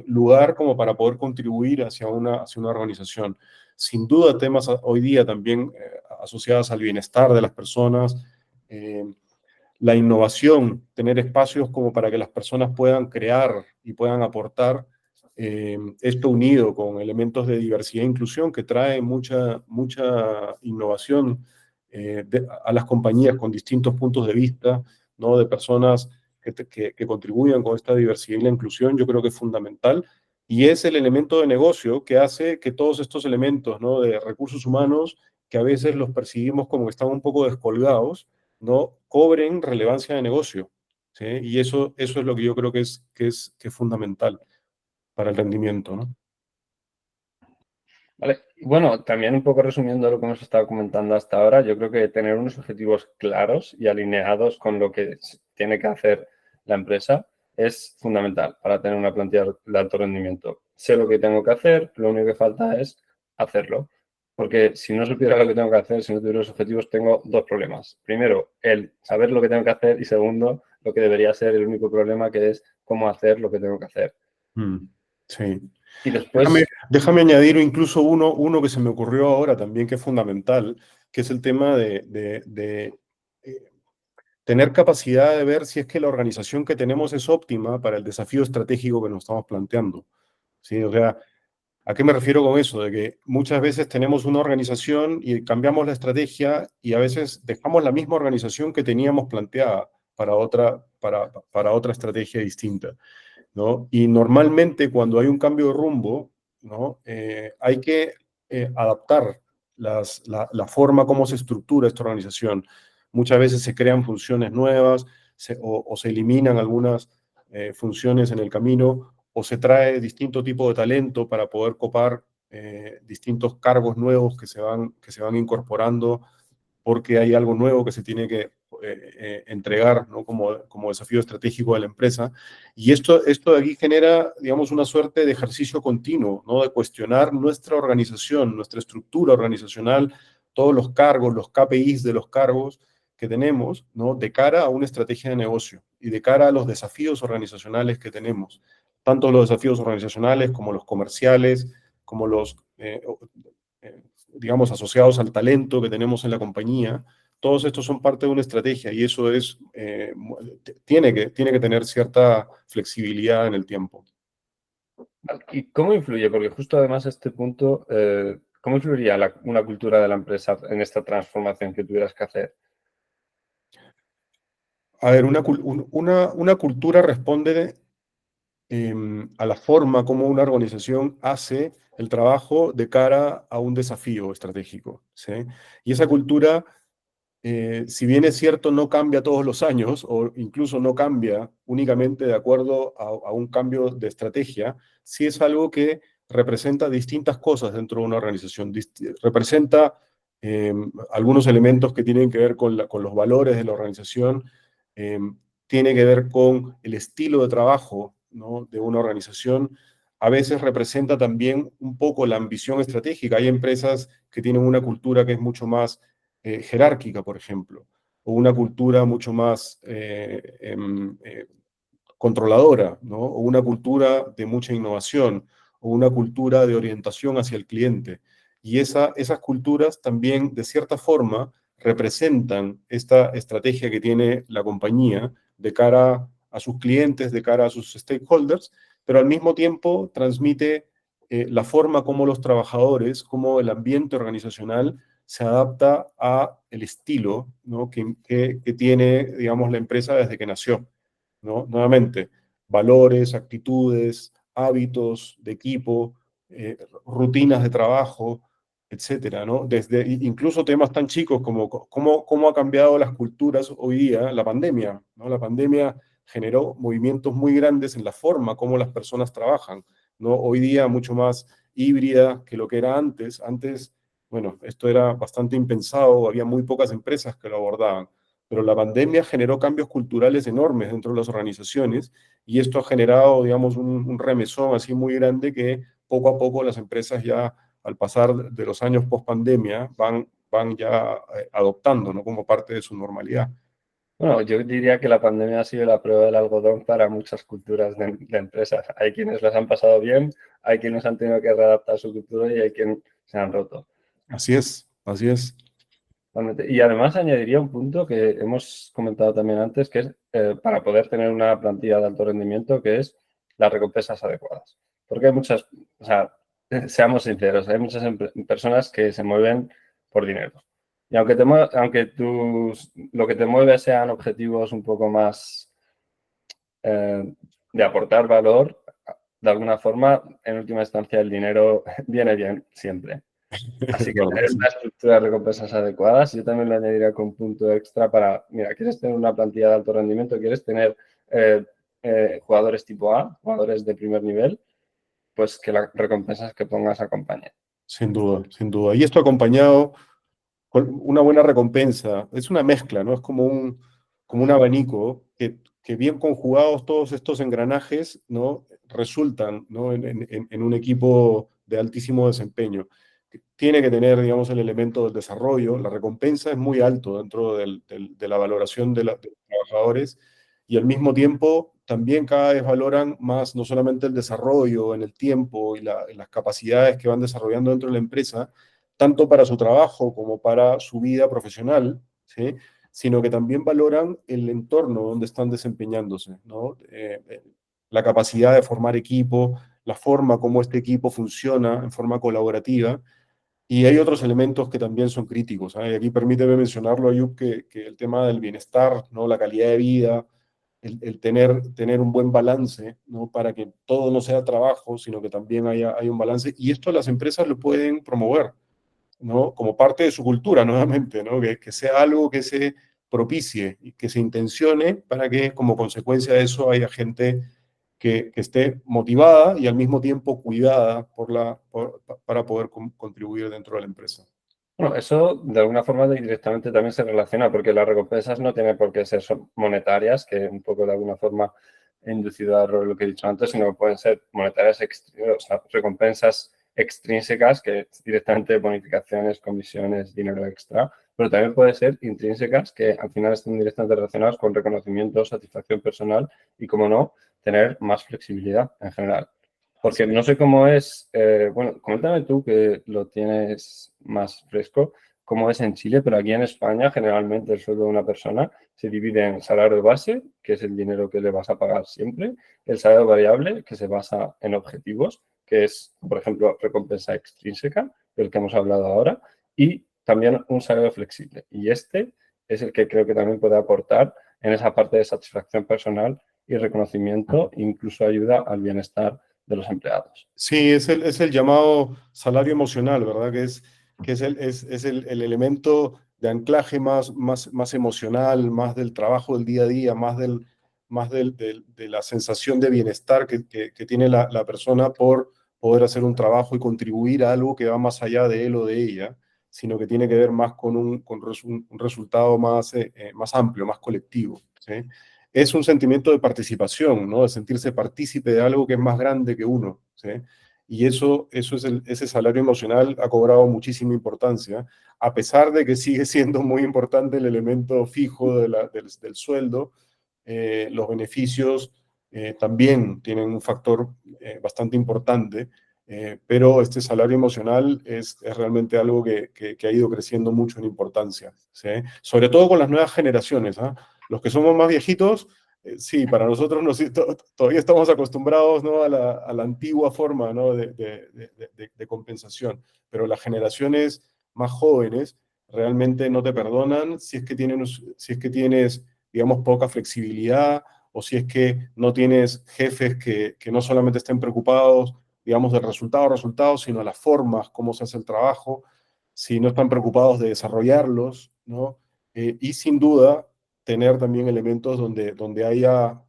lugar como para poder contribuir hacia una organización. Sin duda, temas hoy día también asociados al bienestar de las personas, eh, la innovación, tener espacios como para que las personas puedan crear y puedan aportar, esto unido con elementos de diversidad e inclusión que trae mucha innovación a las compañías con distintos puntos de vista, ¿no? de personas que contribuyan con esta diversidad y la inclusión, yo creo que es fundamental. Y es el elemento de negocio que hace que todos estos elementos, ¿no? de recursos humanos, que a veces los percibimos como que están un poco descolgados, no cobren relevancia de negocio. ¿Sí? Y eso es lo que yo creo que es fundamental para el rendimiento, ¿no? Vale. Bueno, también un poco resumiendo lo que hemos estado comentando hasta ahora, yo creo que tener unos objetivos claros y alineados con lo que tiene que hacer la empresa es fundamental para tener una plantilla de alto rendimiento. Sé lo que tengo que hacer, lo único que falta es hacerlo. Porque si no supiera lo que tengo que hacer, si no tuviera los objetivos, tengo dos problemas. Primero, el saber lo que tengo que hacer y segundo, lo que debería ser el único problema, que es cómo hacer lo que tengo que hacer. Sí. Y Déjame, después, déjame añadir incluso uno que se me ocurrió ahora también, que es fundamental, que es el tema de tener capacidad de ver si es que la organización que tenemos es óptima para el desafío estratégico que nos estamos planteando. ¿Sí? O sea, ¿A qué me refiero con eso? De que muchas veces tenemos una organización y cambiamos la estrategia y a veces dejamos la misma organización que teníamos planteada para otra estrategia distinta, ¿no? Y normalmente cuando hay un cambio de rumbo, ¿no? Hay que adaptar la forma como se estructura esta organización. Muchas veces se crean funciones nuevas o se eliminan algunas funciones en el camino o se trae distinto tipo de talento para poder copar distintos cargos nuevos que se van incorporando porque hay algo nuevo que se tiene que entregar, ¿no? Como desafío estratégico de la empresa. Y esto de aquí genera, digamos, una suerte de ejercicio continuo, ¿no? De cuestionar nuestra organización, nuestra estructura organizacional, todos los cargos, los KPIs de los cargos que tenemos, ¿no? De cara a una estrategia de negocio y de cara a los desafíos organizacionales que tenemos, tanto los desafíos organizacionales como los comerciales, como los digamos, asociados al talento que tenemos en la compañía, todos estos son parte de una estrategia y eso tiene que tener cierta flexibilidad en el tiempo. ¿Y cómo influye? Porque justo además este punto, ¿cómo influiría una cultura de la empresa en esta transformación que tuvieras que hacer? A ver, una cultura responde a la forma como una organización hace el trabajo de cara a un desafío estratégico, ¿sí? Y esa cultura si bien es cierto, no cambia todos los años o incluso no cambia únicamente de acuerdo a un cambio de estrategia, sí es algo que representa distintas cosas dentro de una organización. Representa eh, algunos elementos que tienen que ver con los valores de la organización, eh, tiene que ver con el estilo de trabajo, ¿no? De una organización. A veces representa también un poco la ambición estratégica. Hay empresas que tienen una cultura que es mucho más jerárquica, por ejemplo, o una cultura mucho más controladora, ¿no? O una cultura de mucha innovación, o una cultura de orientación hacia el cliente. Y esas culturas también, de cierta forma, representan esta estrategia que tiene la compañía de cara a sus clientes, de cara a sus stakeholders, pero al mismo tiempo transmite la forma como los trabajadores, como el ambiente organizacional se adapta a el estilo, ¿no? que tiene, digamos, la empresa desde que nació, ¿no? Nuevamente, valores, actitudes, hábitos de equipo, rutinas de trabajo, etcétera, ¿no? Desde incluso temas tan chicos como cómo ha cambiado las culturas hoy día, la pandemia, ¿no? La pandemia generó movimientos muy grandes en la forma como las personas trabajan, ¿no? Hoy día mucho más híbrida que lo que era antes. Antes, bueno, esto era bastante impensado, había muy pocas empresas que lo abordaban, pero la pandemia generó cambios culturales enormes dentro de las organizaciones y esto ha generado, digamos, un remesón así muy grande que poco a poco las empresas ya, al pasar de los años post pandemia, van ya adoptando, ¿no? Como parte de su normalidad. Bueno, yo diría que la pandemia ha sido la prueba del algodón para muchas culturas de empresas. Hay quienes las han pasado bien, hay quienes han tenido que readaptar su cultura y hay quienes se han roto. Así es, así es. Totalmente. Y además añadiría un punto que hemos comentado también antes, que es para poder tener una plantilla de alto rendimiento, que es las recompensas adecuadas. Porque hay muchas, o sea, seamos sinceros, hay muchas personas que se mueven por dinero. Y aunque lo que te mueve sean objetivos un poco más de aportar valor, de alguna forma, en última instancia, el dinero viene bien siempre. Es Así que verdad, tener sí. una estructura de recompensas adecuadas, yo también lo añadiría con punto extra para, mira, quieres tener una plantilla de alto rendimiento, quieres tener eh, jugadores tipo A, jugadores de primer nivel, pues que las recompensas que pongas acompañen. Sin duda, sin duda. Y esto acompañado con una buena recompensa. Es una mezcla, ¿no? Es como un abanico que bien conjugados todos estos engranajes, ¿no? Resultan, ¿no? En un equipo de altísimo desempeño. Tiene que tener, digamos, el elemento del desarrollo. La recompensa es muy alto dentro de la valoración de los trabajadores y al mismo tiempo también cada vez valoran más no solamente el desarrollo en el tiempo y las capacidades que van desarrollando dentro de la empresa, tanto para su trabajo como para su vida profesional, ¿sí? Sino que también valoran el entorno donde están desempeñándose, ¿no? La capacidad de formar equipo, la forma como este equipo funciona en forma colaborativa. Y hay otros elementos que también son críticos, ¿ah? Y aquí permíteme mencionarlo, Ayub, que el tema del bienestar, ¿no? La calidad de vida, el tener un buen balance, ¿no? Para que todo no sea trabajo, sino que también haya un balance. Y esto las empresas lo pueden promover, ¿no? Como parte de su cultura, nuevamente, ¿no? Que sea algo que se propicie y que se intencione para que como consecuencia de eso haya gente que esté motivada y al mismo tiempo cuidada para poder contribuir dentro de la empresa. Bueno, eso de alguna forma directamente también se relaciona, porque las recompensas no tienen por qué ser monetarias, que un poco de alguna forma he inducido a error lo que he dicho antes, sino que pueden ser monetarias, o sea, recompensas extrínsecas, que es directamente bonificaciones, comisiones, dinero extra, pero también puede ser intrínsecas, que al final están directamente relacionadas con reconocimiento, satisfacción personal y, como no, tener más flexibilidad en general. Porque no sé cómo es, bueno, coméntame tú que lo tienes más fresco, cómo es en Chile, pero aquí en España generalmente el sueldo de una persona se divide en salario base, que es el dinero que le vas a pagar siempre, el salario variable, que se basa en objetivos, que es, por ejemplo, recompensa extrínseca, del que hemos hablado ahora, y también un salario flexible. Y este es el que creo que también puede aportar en esa parte de satisfacción personal y reconocimiento, incluso ayuda al bienestar de los empleados. Sí, es el llamado salario emocional, ¿verdad? Que es el elemento de anclaje más emocional, más del trabajo del día a día, de la sensación de bienestar que tiene la persona por poder hacer un trabajo y contribuir a algo que va más allá de él o de ella, sino que tiene que ver más con un resultado más amplio, más colectivo, ¿sí? Es un sentimiento de participación, ¿no? De sentirse partícipe de algo que es más grande que uno, ¿sí? Y ese salario emocional ha cobrado muchísima importancia, a pesar de que sigue siendo muy importante el elemento fijo del sueldo. Los beneficios también tienen un factor bastante importante, pero este salario emocional es realmente algo que ha ido creciendo mucho en importancia, ¿sí? Sobre todo con las nuevas generaciones, ¿ah? Los que somos más viejitos, sí, para nosotros todavía estamos acostumbrados, ¿no? a la antigua forma, ¿no? de compensación, pero las generaciones más jóvenes realmente no te perdonan si es que tienes, digamos, poca flexibilidad, o si es que no tienes jefes que no solamente estén preocupados, digamos, del resultado, sino las formas, cómo se hace el trabajo, si no están preocupados de desarrollarlos, ¿no? Y sin duda, tener también elementos donde haya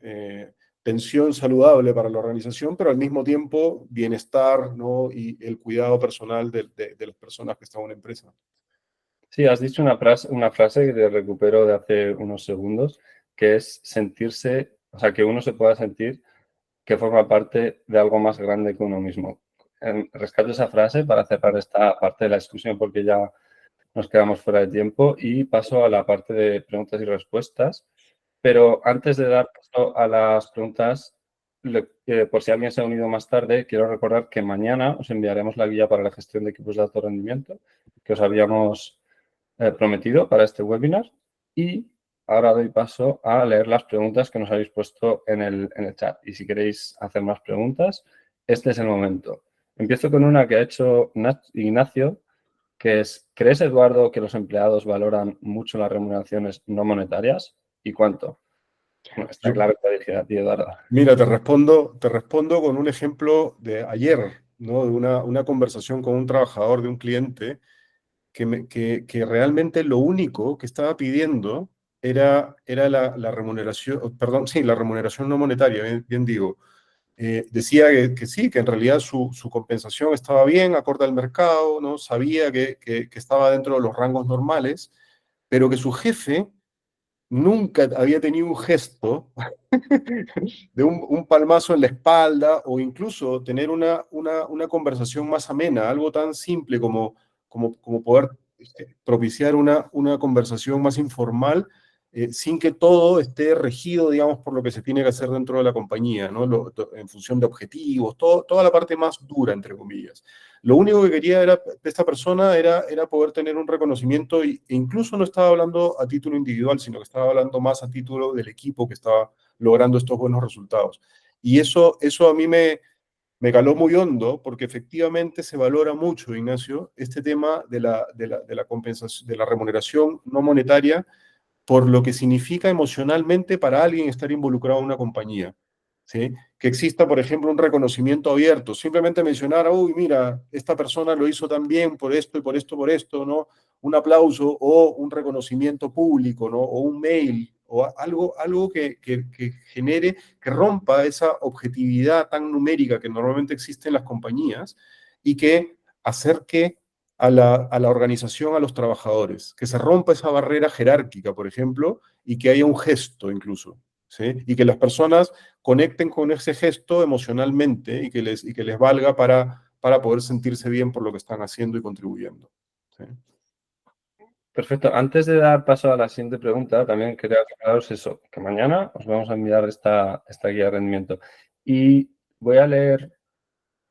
tensión saludable para la organización, pero al mismo tiempo bienestar, ¿no? Y el cuidado personal de las personas que están en una empresa. Sí, has dicho una frase que te recupero de hace unos segundos, que es sentirse, o sea, que uno se pueda sentir que forma parte de algo más grande que uno mismo. Rescato esa frase para cerrar esta parte de la discusión porque ya nos quedamos fuera de tiempo y paso a la parte de preguntas y respuestas. Pero antes de dar paso a las preguntas, por si alguien se ha unido más tarde, quiero recordar que mañana os enviaremos la guía para la gestión de equipos de alto rendimiento que os habíamos prometido para este webinar. Y ahora doy paso a leer las preguntas que nos habéis puesto en el chat. Y si queréis hacer más preguntas, este es el momento. Empiezo con una que ha hecho Ignacio, que es, ¿crees, Eduardo, que los empleados valoran mucho las remuneraciones no monetarias? ¿Y cuánto? Bueno, está Yo, claro que dirigida a ti, Eduardo. Mira, te respondo con un ejemplo de ayer, ¿no? De una conversación con un trabajador de un cliente que realmente lo único que estaba pidiendo era la remuneración, perdón, sí, la remuneración no monetaria, bien digo. Decía que sí, que en realidad su compensación estaba bien, acorde al mercado, ¿no? Sabía que estaba dentro de los rangos normales, pero que su jefe nunca había tenido un gesto de un palmazo en la espalda, o incluso tener una conversación más amena, algo tan simple como poder propiciar una conversación más informal, sin que todo esté regido, digamos, por lo que se tiene que hacer dentro de la compañía, ¿no? En función de objetivos, toda la parte más dura, entre comillas. Lo único que quería de esta persona era poder tener un reconocimiento, e incluso no estaba hablando a título individual, sino que estaba hablando más a título del equipo que estaba logrando estos buenos resultados. Y eso a mí me caló muy hondo porque efectivamente se valora mucho, Ignacio, este tema de la compensación, de la remuneración no monetaria por lo que significa emocionalmente para alguien estar involucrado en una compañía. ¿Sí? Que exista, por ejemplo, un reconocimiento abierto, simplemente mencionar, uy, mira, esta persona lo hizo tan bien por esto y por esto, por esto, ¿no? Un aplauso o un reconocimiento público, ¿no? O un mail, o algo que genere, que rompa esa objetividad tan numérica que normalmente existe en las compañías y que acerque a la organización, a los trabajadores, que se rompa esa barrera jerárquica, por ejemplo, y que haya un gesto incluso, ¿sí? Y que las personas conecten con ese gesto emocionalmente y que les valga para poder sentirse bien por lo que están haciendo y contribuyendo. ¿Sí? Perfecto. Antes de dar paso a la siguiente pregunta, también quería aclararos eso, que mañana os vamos a enviar esta guía de rendimiento. Y voy a leer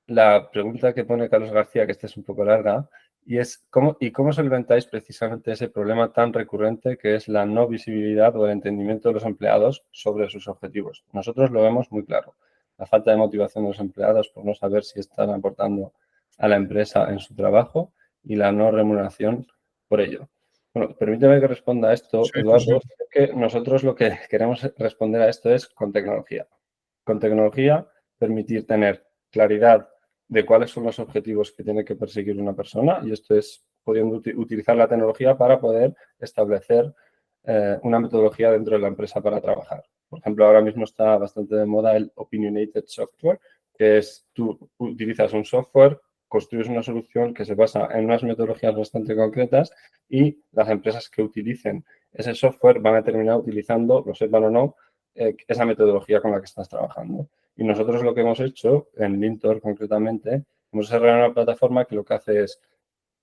la pregunta que pone Carlos García, que esta es un poco larga, y es ¿cómo solventáis precisamente ese problema tan recurrente que es la no visibilidad o el entendimiento de los empleados sobre sus objetivos? Nosotros lo vemos muy claro. La falta de motivación de los empleados por no saber si están aportando a la empresa en su trabajo y la no remuneración por ello. Bueno, permíteme que responda a esto, Sí, sí, sí. Eduardo. Es que nosotros lo que queremos responder a esto es con tecnología. Con tecnología, permitir tener claridad de cuáles son los objetivos que tiene que perseguir una persona y esto es pudiendo utilizar la tecnología para poder establecer una metodología dentro de la empresa para trabajar. Por ejemplo, ahora mismo está bastante de moda el Opinionated Software, que es tú utilizas un software, construyes una solución que se basa en unas metodologías bastante concretas y las empresas que utilicen ese software van a terminar utilizando, lo sepan o no, esa metodología con la que estás trabajando. Y nosotros lo que hemos hecho, en Lintor concretamente, hemos desarrollado una plataforma que lo que hace es,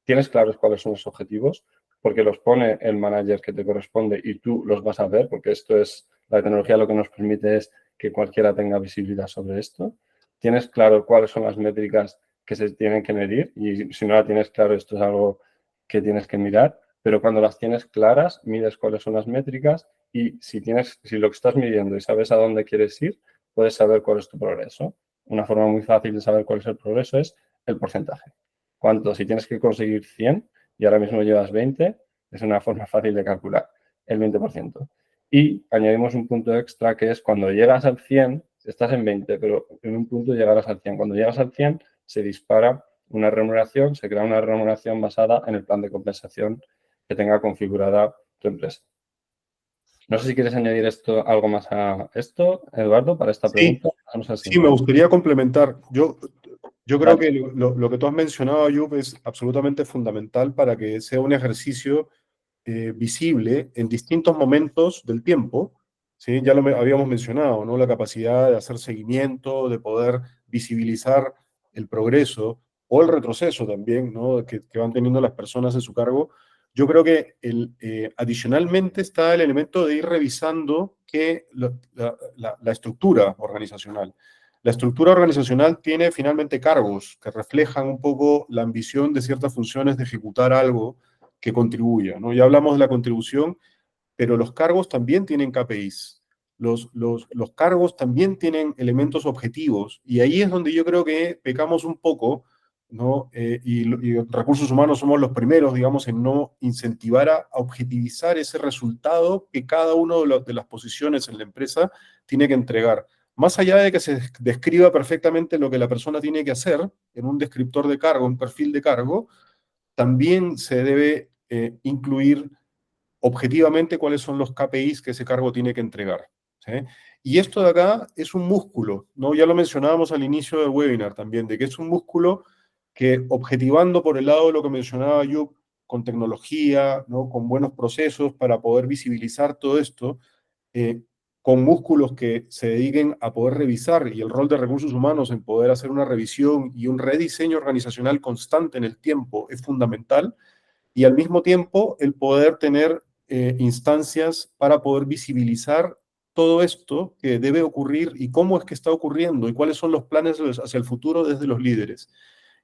tienes claros cuáles son los objetivos, porque los pone el manager que te corresponde y tú los vas a ver, porque esto es, la tecnología lo que nos permite es que cualquiera tenga visibilidad sobre esto. Tienes claro cuáles son las métricas que se tienen que medir y si no la tienes claro, esto es algo que tienes que mirar, pero cuando las tienes claras, mides cuáles son las métricas y si lo que estás midiendo y sabes a dónde quieres ir, puedes saber cuál es tu progreso. Una forma muy fácil de saber cuál es el progreso es el porcentaje. ¿Cuánto? Si tienes que conseguir 100 y ahora mismo llevas 20, es una forma fácil de calcular el 20%. Y añadimos un punto extra que es cuando llegas al 100, estás en 20, pero en un punto llegarás al 100. Cuando llegas al 100, se dispara una remuneración, se crea una remuneración basada en el plan de compensación que tenga configurada tu empresa. No sé si quieres añadir algo más a esto, Eduardo, para esta Sí, pregunta. Vamos al sí, me siguiente. gustaría complementar. Yo creo Vale. que lo que tú has mencionado, Ayub, es absolutamente fundamental para que sea un ejercicio visible en distintos momentos del tiempo, ¿sí? Ya habíamos mencionado, ¿no? La capacidad de hacer seguimiento, de poder visibilizar el progreso o el retroceso también, ¿no? Que van teniendo las personas en su cargo. Yo creo que adicionalmente está el elemento de ir revisando la estructura organizacional. La estructura organizacional tiene finalmente cargos que reflejan un poco la ambición de ciertas funciones de ejecutar algo que contribuya, ¿no? Ya hablamos de la contribución, pero los cargos también tienen KPIs. Los cargos también tienen elementos objetivos y ahí es donde yo creo que pecamos un poco, ¿no? Y recursos humanos somos los primeros, digamos, en no incentivar a objetivizar ese resultado que cada uno de las posiciones en la empresa tiene que entregar. Más allá de que se describa perfectamente lo que la persona tiene que hacer en un descriptor de cargo, un perfil de cargo, también se debe incluir objetivamente cuáles son los KPIs que ese cargo tiene que entregar. ¿Sí? Y esto de acá es un músculo, ¿no? Ya lo mencionábamos al inicio del webinar también, de que es un músculo que objetivando por el lado de lo que mencionaba yo, con tecnología, ¿no? Con buenos procesos para poder visibilizar todo esto, eh, con músculos que se dediquen a poder revisar y el rol de recursos humanos en poder hacer una revisión y un rediseño organizacional constante en el tiempo es fundamental y al mismo tiempo el poder tener instancias para poder visibilizar todo esto que debe ocurrir y cómo es que está ocurriendo y cuáles son los planes hacia el futuro desde los líderes.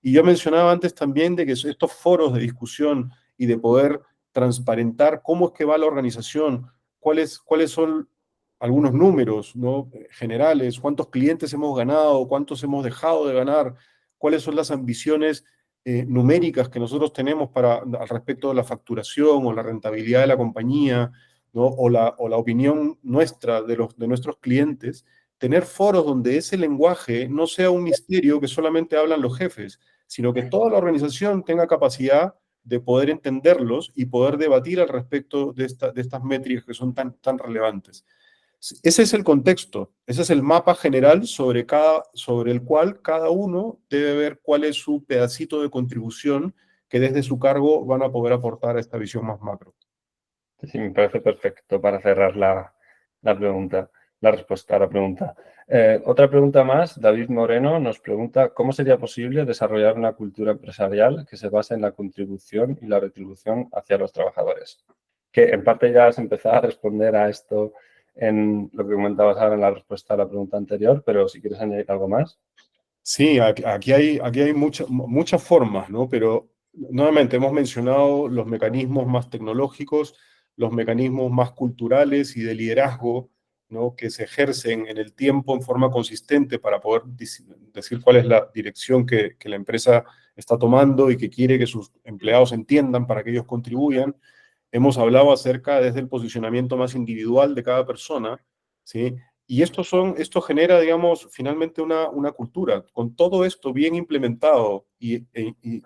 Y yo mencionaba antes también de que estos foros de discusión y de poder transparentar cómo es que va la organización, cuáles son algunos números, ¿no? Generales, cuántos clientes hemos ganado, cuántos hemos dejado de ganar, cuáles son las ambiciones numéricas que nosotros tenemos al respecto de la facturación o la rentabilidad de la compañía, ¿no? O la opinión nuestra de nuestros clientes, tener foros donde ese lenguaje no sea un misterio que solamente hablan los jefes, sino que toda la organización tenga capacidad de poder entenderlos y poder debatir al respecto de estas métricas que son tan relevantes. Ese es el contexto, ese es el mapa general sobre el cual cada uno debe ver cuál es su pedacito de contribución que desde su cargo van a poder aportar a esta visión más macro. Sí, me parece perfecto para cerrar la pregunta, la respuesta a la pregunta. Otra pregunta más, David Moreno nos pregunta ¿cómo sería posible desarrollar una cultura empresarial que se base en la contribución y la retribución hacia los trabajadores? Que en parte ya has empezado a responder a esto en lo que comentabas ahora en la respuesta a la pregunta anterior, pero si quieres añadir algo más. Sí, aquí hay muchas formas, ¿no? Pero nuevamente hemos mencionado los mecanismos más tecnológicos, los mecanismos más culturales y de liderazgo, ¿no? Que se ejercen en el tiempo en forma consistente para poder decir cuál es la dirección que la empresa está tomando y que quiere que sus empleados entiendan para que ellos contribuyan. Hemos hablado acerca desde el posicionamiento más individual de cada persona, ¿sí? Y esto genera, digamos, finalmente una cultura. Con todo esto bien implementado y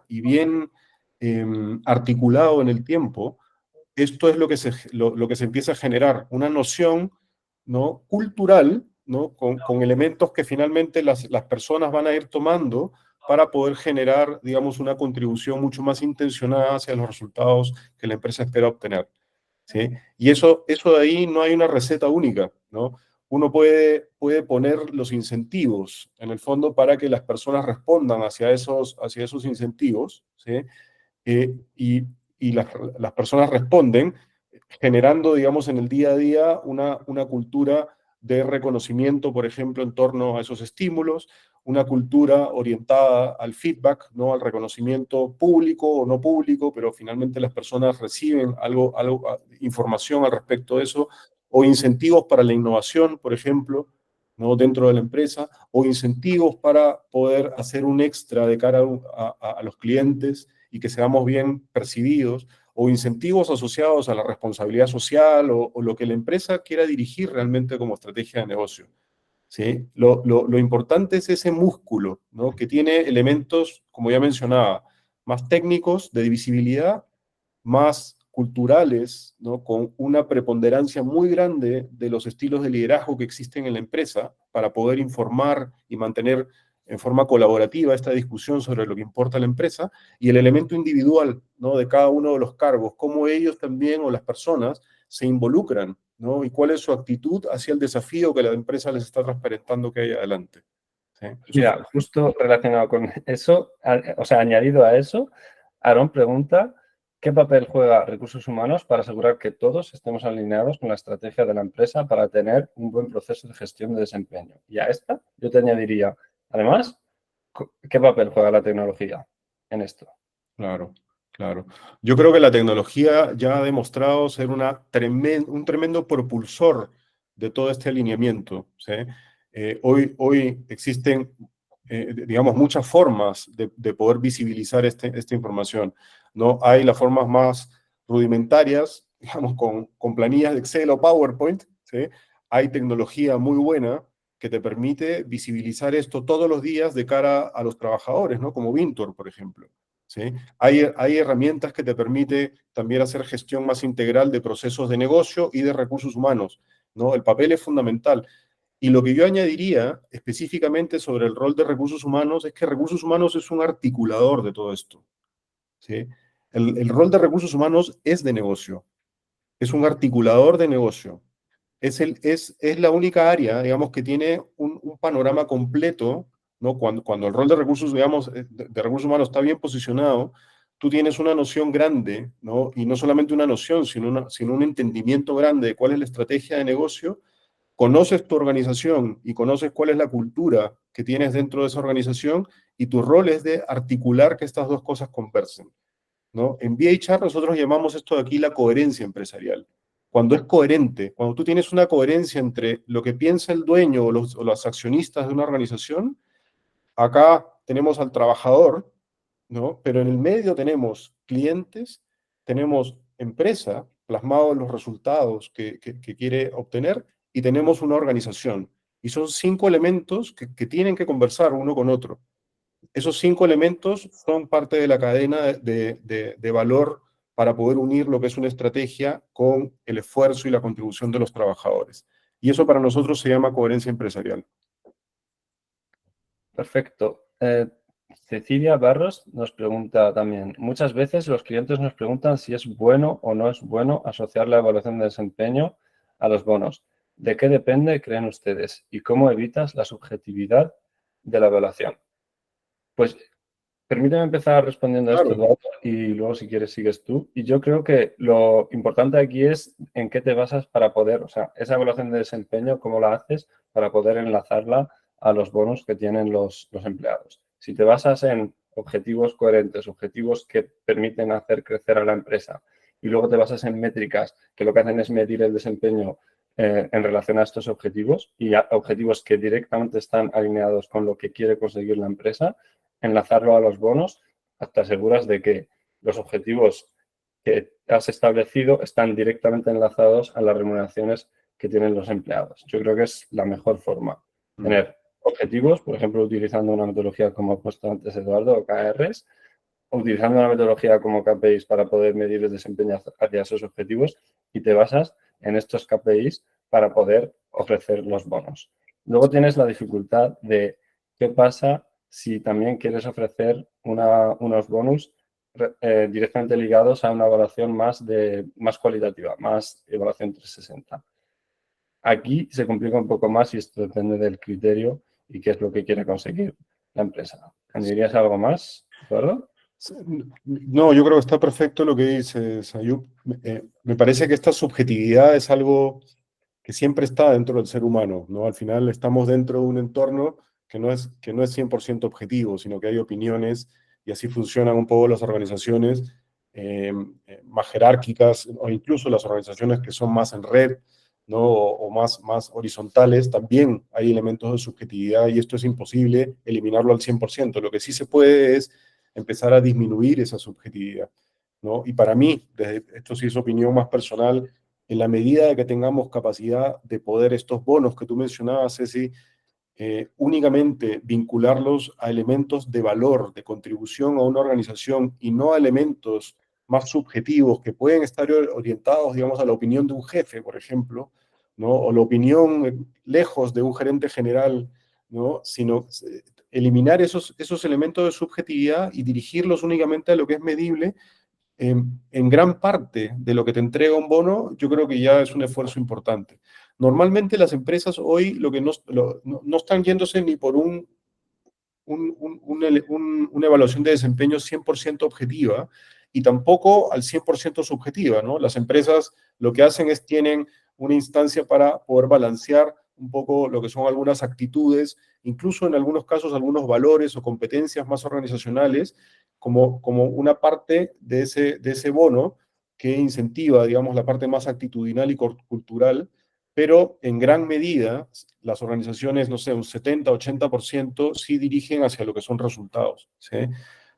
bien articulado en el tiempo, esto es lo que se empieza a generar, una noción, ¿no? Cultural, ¿no? Con elementos que finalmente las personas van a ir tomando para poder generar, digamos, una contribución mucho más intencionada hacia los resultados que la empresa espera obtener, ¿sí? Y eso de ahí no hay una receta única, ¿no? Uno puede poner los incentivos, en el fondo, para que las personas respondan hacia esos incentivos, ¿sí? Y las personas responden generando, digamos, en el día a día una cultura de reconocimiento, por ejemplo, en torno a esos estímulos, una cultura orientada al feedback, ¿no? Al reconocimiento público o no público, pero finalmente las personas reciben información al respecto de eso, o incentivos para la innovación, por ejemplo, ¿no? Dentro de la empresa, o incentivos para poder hacer un extra de cara a los clientes y que seamos bien percibidos, o incentivos asociados a la responsabilidad social o lo que la empresa quiera dirigir realmente como estrategia de negocio, ¿sí? Lo importante es ese músculo, ¿no? Que tiene elementos, como ya mencionaba, más técnicos de visibilidad, más culturales, ¿no? Con una preponderancia muy grande de los estilos de liderazgo que existen en la empresa para poder informar y mantener en forma colaborativa esta discusión sobre lo que importa a la empresa, y el elemento individual, ¿no? De cada uno de los cargos, cómo ellos también o las personas se involucran, ¿no? Y cuál es su actitud hacia el desafío que la empresa les está transparentando que hay adelante, ¿sí? Eso es Mira, justo relacionado con eso, o sea, añadido a eso, Aaron pregunta, ¿qué papel juega recursos humanos para asegurar que todos estemos alineados con la estrategia de la empresa para tener un buen proceso de gestión de desempeño? Y a esta yo te añadiría, además, ¿qué papel juega la tecnología en esto? claro, claro. Yo creo que la tecnología ya ha demostrado ser un tremendo propulsor de todo este alineamiento, ¿sí? Hoy existen, digamos, muchas formas de poder visibilizar esta información, ¿no? Hay las formas más rudimentarias, digamos, con planillas de Excel o PowerPoint, ¿sí? Hay tecnología muy buena que te permite visibilizar esto todos los días de cara a los trabajadores, ¿no? Como Vintor, por ejemplo. ¿Sí? Hay herramientas que te permiten también hacer gestión más integral de procesos de negocio y de recursos humanos, ¿no? El papel es fundamental. Y lo que yo añadiría específicamente sobre el rol de recursos humanos es que recursos humanos es un articulador de todo esto, ¿sí? El rol de recursos humanos es de negocio, es un articulador de negocio. Es la única área, digamos, que tiene un panorama completo, ¿no? Cuando el rol de recursos, digamos, de recursos humanos está bien posicionado, tú tienes una noción grande, ¿no? Y no solamente una noción, sino un entendimiento grande de cuál es la estrategia de negocio, conoces tu organización y conoces cuál es la cultura que tienes dentro de esa organización, y tu rol es de articular que estas dos cosas conversen, ¿no? En VHR nosotros llamamos esto de aquí la coherencia empresarial. cuando es coherente, cuando tú tienes una coherencia entre lo que piensa el dueño o los accionistas de una organización. Acá tenemos al trabajador, ¿no? Pero en el medio tenemos clientes, tenemos empresa, plasmado en los resultados que quiere obtener, y tenemos una organización. Y son 5 elementos que tienen que conversar uno con otro. Esos 5 elementos son parte de la cadena de valor para poder unir lo que es una estrategia con el esfuerzo y la contribución de los trabajadores. Y eso para nosotros se llama coherencia empresarial. Perfecto. Cecilia Barros nos pregunta también, muchas veces los clientes nos preguntan si es bueno o no es bueno asociar la evaluación de desempeño a los bonos. ¿De qué depende, creen ustedes? ¿Y cómo evitas la subjetividad de la evaluación? Pues permíteme empezar respondiendo a esto, Claro. Eduardo, y luego si quieres sigues tú. Y yo creo que lo importante aquí es en qué te basas para poder, o sea, esa evaluación de desempeño, cómo la haces para poder enlazarla a los bonos que tienen los empleados. Si te basas en objetivos coherentes, objetivos que permiten hacer crecer a la empresa, y luego te basas en métricas que lo que hacen es medir el desempeño en relación a estos objetivos y a objetivos que directamente están alineados con lo que quiere conseguir la empresa, enlazarlo a los bonos, te aseguras de que los objetivos que has establecido están directamente enlazados a las remuneraciones que tienen los empleados. Yo creo que es la mejor forma. Mm. Tener objetivos, por ejemplo, utilizando una metodología como ha puesto antes Eduardo, OKRs, utilizando una metodología como KPIs para poder medir el desempeño hacia esos objetivos y te basas en estos KPIs para poder ofrecer los bonos. Luego tienes la dificultad de qué pasa si también quieres ofrecer unos bonus directamente ligados a una evaluación más cualitativa, más evaluación 360. Aquí se complica un poco más y esto depende del criterio y qué es lo que quiere conseguir la empresa. ¿Añadirías algo más, Eduardo? No, yo creo que está perfecto lo que dices, Ayub. Me parece que esta subjetividad es algo que siempre está dentro del ser humano, ¿no? Al final estamos dentro de un entorno que no es 100% objetivo, sino que hay opiniones y así funcionan un poco las organizaciones más jerárquicas o incluso las organizaciones que son más en red, ¿no? O más horizontales, también hay elementos de subjetividad y esto es imposible eliminarlo al 100%. Lo que sí se puede es empezar a disminuir esa subjetividad, ¿no? Y para mí, esto sí es opinión más personal, en la medida de que tengamos capacidad de poder estos bonos que tú mencionabas, Ceci, únicamente vincularlos a elementos de valor, de contribución a una organización y no a elementos más subjetivos que pueden estar orientados, digamos, a la opinión de un jefe, por ejemplo, ¿no? O la opinión lejos de un gerente general, ¿no? Sino eliminar esos elementos de subjetividad y dirigirlos únicamente a lo que es medible. En gran parte de lo que te entrega un bono, yo creo que ya es un esfuerzo importante. Normalmente las empresas hoy lo que no están yéndose ni por una evaluación de desempeño 100% objetiva y tampoco al 100% subjetiva, ¿no? Las empresas lo que hacen es tienen una instancia para poder balancear un poco lo que son algunas actitudes, incluso en algunos casos algunos valores o competencias más organizacionales, como una parte de ese bono que incentiva, digamos, la parte más actitudinal y cultural, pero en gran medida las organizaciones, no sé, un 70-80% sí dirigen hacia lo que son resultados, ¿sí?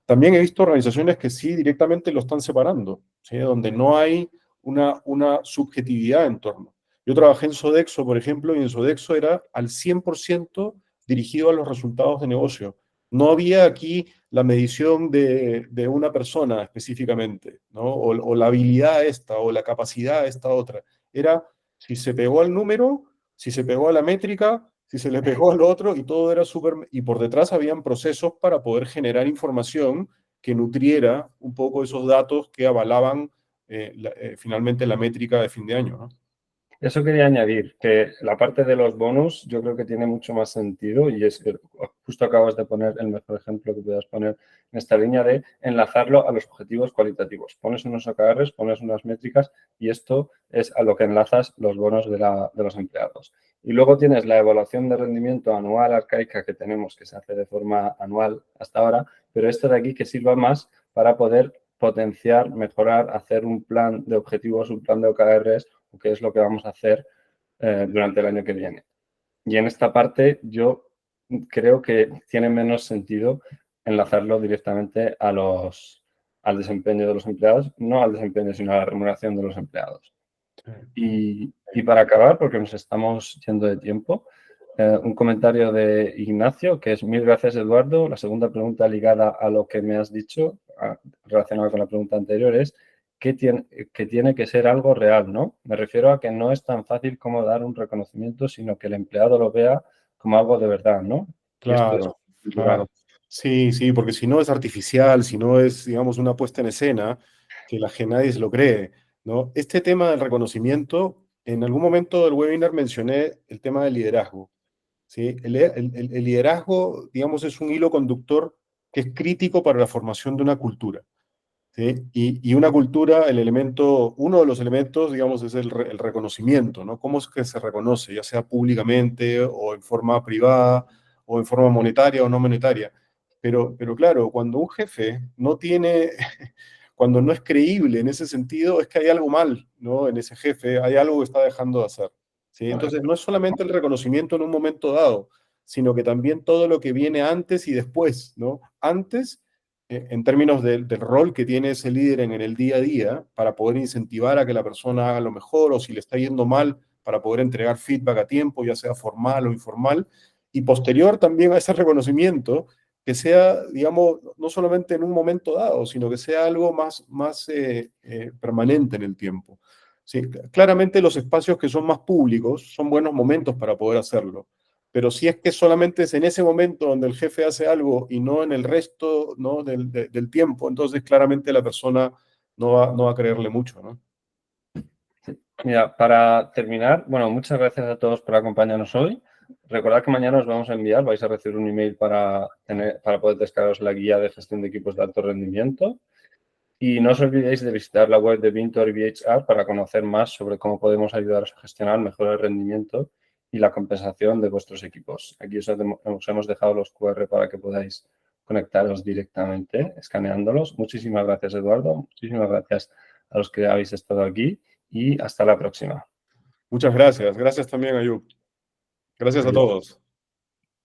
También he visto organizaciones que sí directamente lo están separando, ¿sí? Donde no hay una subjetividad en torno. Yo trabajé en Sodexo, por ejemplo, y en Sodexo era al 100% dirigido a los resultados de negocio. No había aquí la medición de una persona específicamente, ¿no? O la habilidad esta, o la capacidad esta otra. Era si se pegó al número, si se pegó a la métrica, si se le pegó al otro, y todo era súper. Y por detrás habían procesos para poder generar información que nutriera un poco esos datos que avalaban finalmente la métrica de fin de año, ¿no? Eso quería añadir, que la parte de los bonus yo creo que tiene mucho más sentido y es que justo acabas de poner el mejor ejemplo que puedas poner en esta línea de enlazarlo a los objetivos cualitativos. Pones unos OKRs, pones unas métricas y esto es a lo que enlazas los bonos de los empleados. Y luego tienes la evaluación de rendimiento anual arcaica que tenemos, que se hace de forma anual hasta ahora, pero esto de aquí que sirva más para poder potenciar, mejorar, hacer un plan de objetivos, un plan de OKRs qué es lo que vamos a hacer durante el año que viene. Y en esta parte yo creo que tiene menos sentido enlazarlo directamente al desempeño de los empleados, no al desempeño, sino a la remuneración de los empleados. Y para acabar, porque nos estamos yendo de tiempo, un comentario de Ignacio, que es: mil gracias, Eduardo. La segunda pregunta ligada a lo que me has dicho, relacionada con la pregunta anterior, es que tiene que ser algo real, ¿no? Me refiero a que no es tan fácil como dar un reconocimiento, sino que el empleado lo vea como algo de verdad, ¿no? Y esto es Claro, cultural. claro. Sí, sí, porque si no es artificial, si no es, digamos, una puesta en escena, que nadie se lo cree, ¿no? Este tema del reconocimiento, en algún momento del webinar mencioné el tema del liderazgo, ¿sí? El liderazgo, digamos, es un hilo conductor que es crítico para la formación de una cultura, ¿sí? Y una cultura, uno de los elementos, digamos, es el reconocimiento, ¿no? ¿Cómo es que se reconoce, ya sea públicamente o en forma privada o en forma monetaria o no monetaria? Pero claro, cuando un jefe no tiene, cuando no es creíble en ese sentido, es que hay algo mal, ¿no? En ese jefe, hay algo que está dejando de hacer, ¿sí? Entonces, no es solamente el reconocimiento en un momento dado, sino que también todo lo que viene antes y después, ¿no? Antes en términos del rol que tiene ese líder en el día a día para poder incentivar a que la persona haga lo mejor o si le está yendo mal para poder entregar feedback a tiempo, ya sea formal o informal, y posterior también a ese reconocimiento, que sea, digamos, no solamente en un momento dado, sino que sea algo más permanente en el tiempo. Sí, claramente los espacios que son más públicos son buenos momentos para poder hacerlo, pero si es que solamente es en ese momento donde el jefe hace algo y no en el resto, ¿no? del tiempo, entonces claramente la persona no va a creerle mucho, ¿no? Mira, para terminar, bueno, muchas gracias a todos por acompañarnos hoy. Recordad que mañana os vamos a enviar, vais a recibir un email para poder descargaros la guía de gestión de equipos de alto rendimiento. Y no os olvidéis de visitar la web de Vintor y VHR para conocer más sobre cómo podemos ayudaros a gestionar mejor el rendimiento y la compensación de vuestros equipos. Aquí os hemos dejado los QR para que podáis conectaros directamente escaneándolos. Muchísimas gracias, Eduardo. Muchísimas gracias a los que habéis estado aquí y hasta la próxima. Muchas gracias. Gracias también, Ayub. Gracias a Adiós. todos.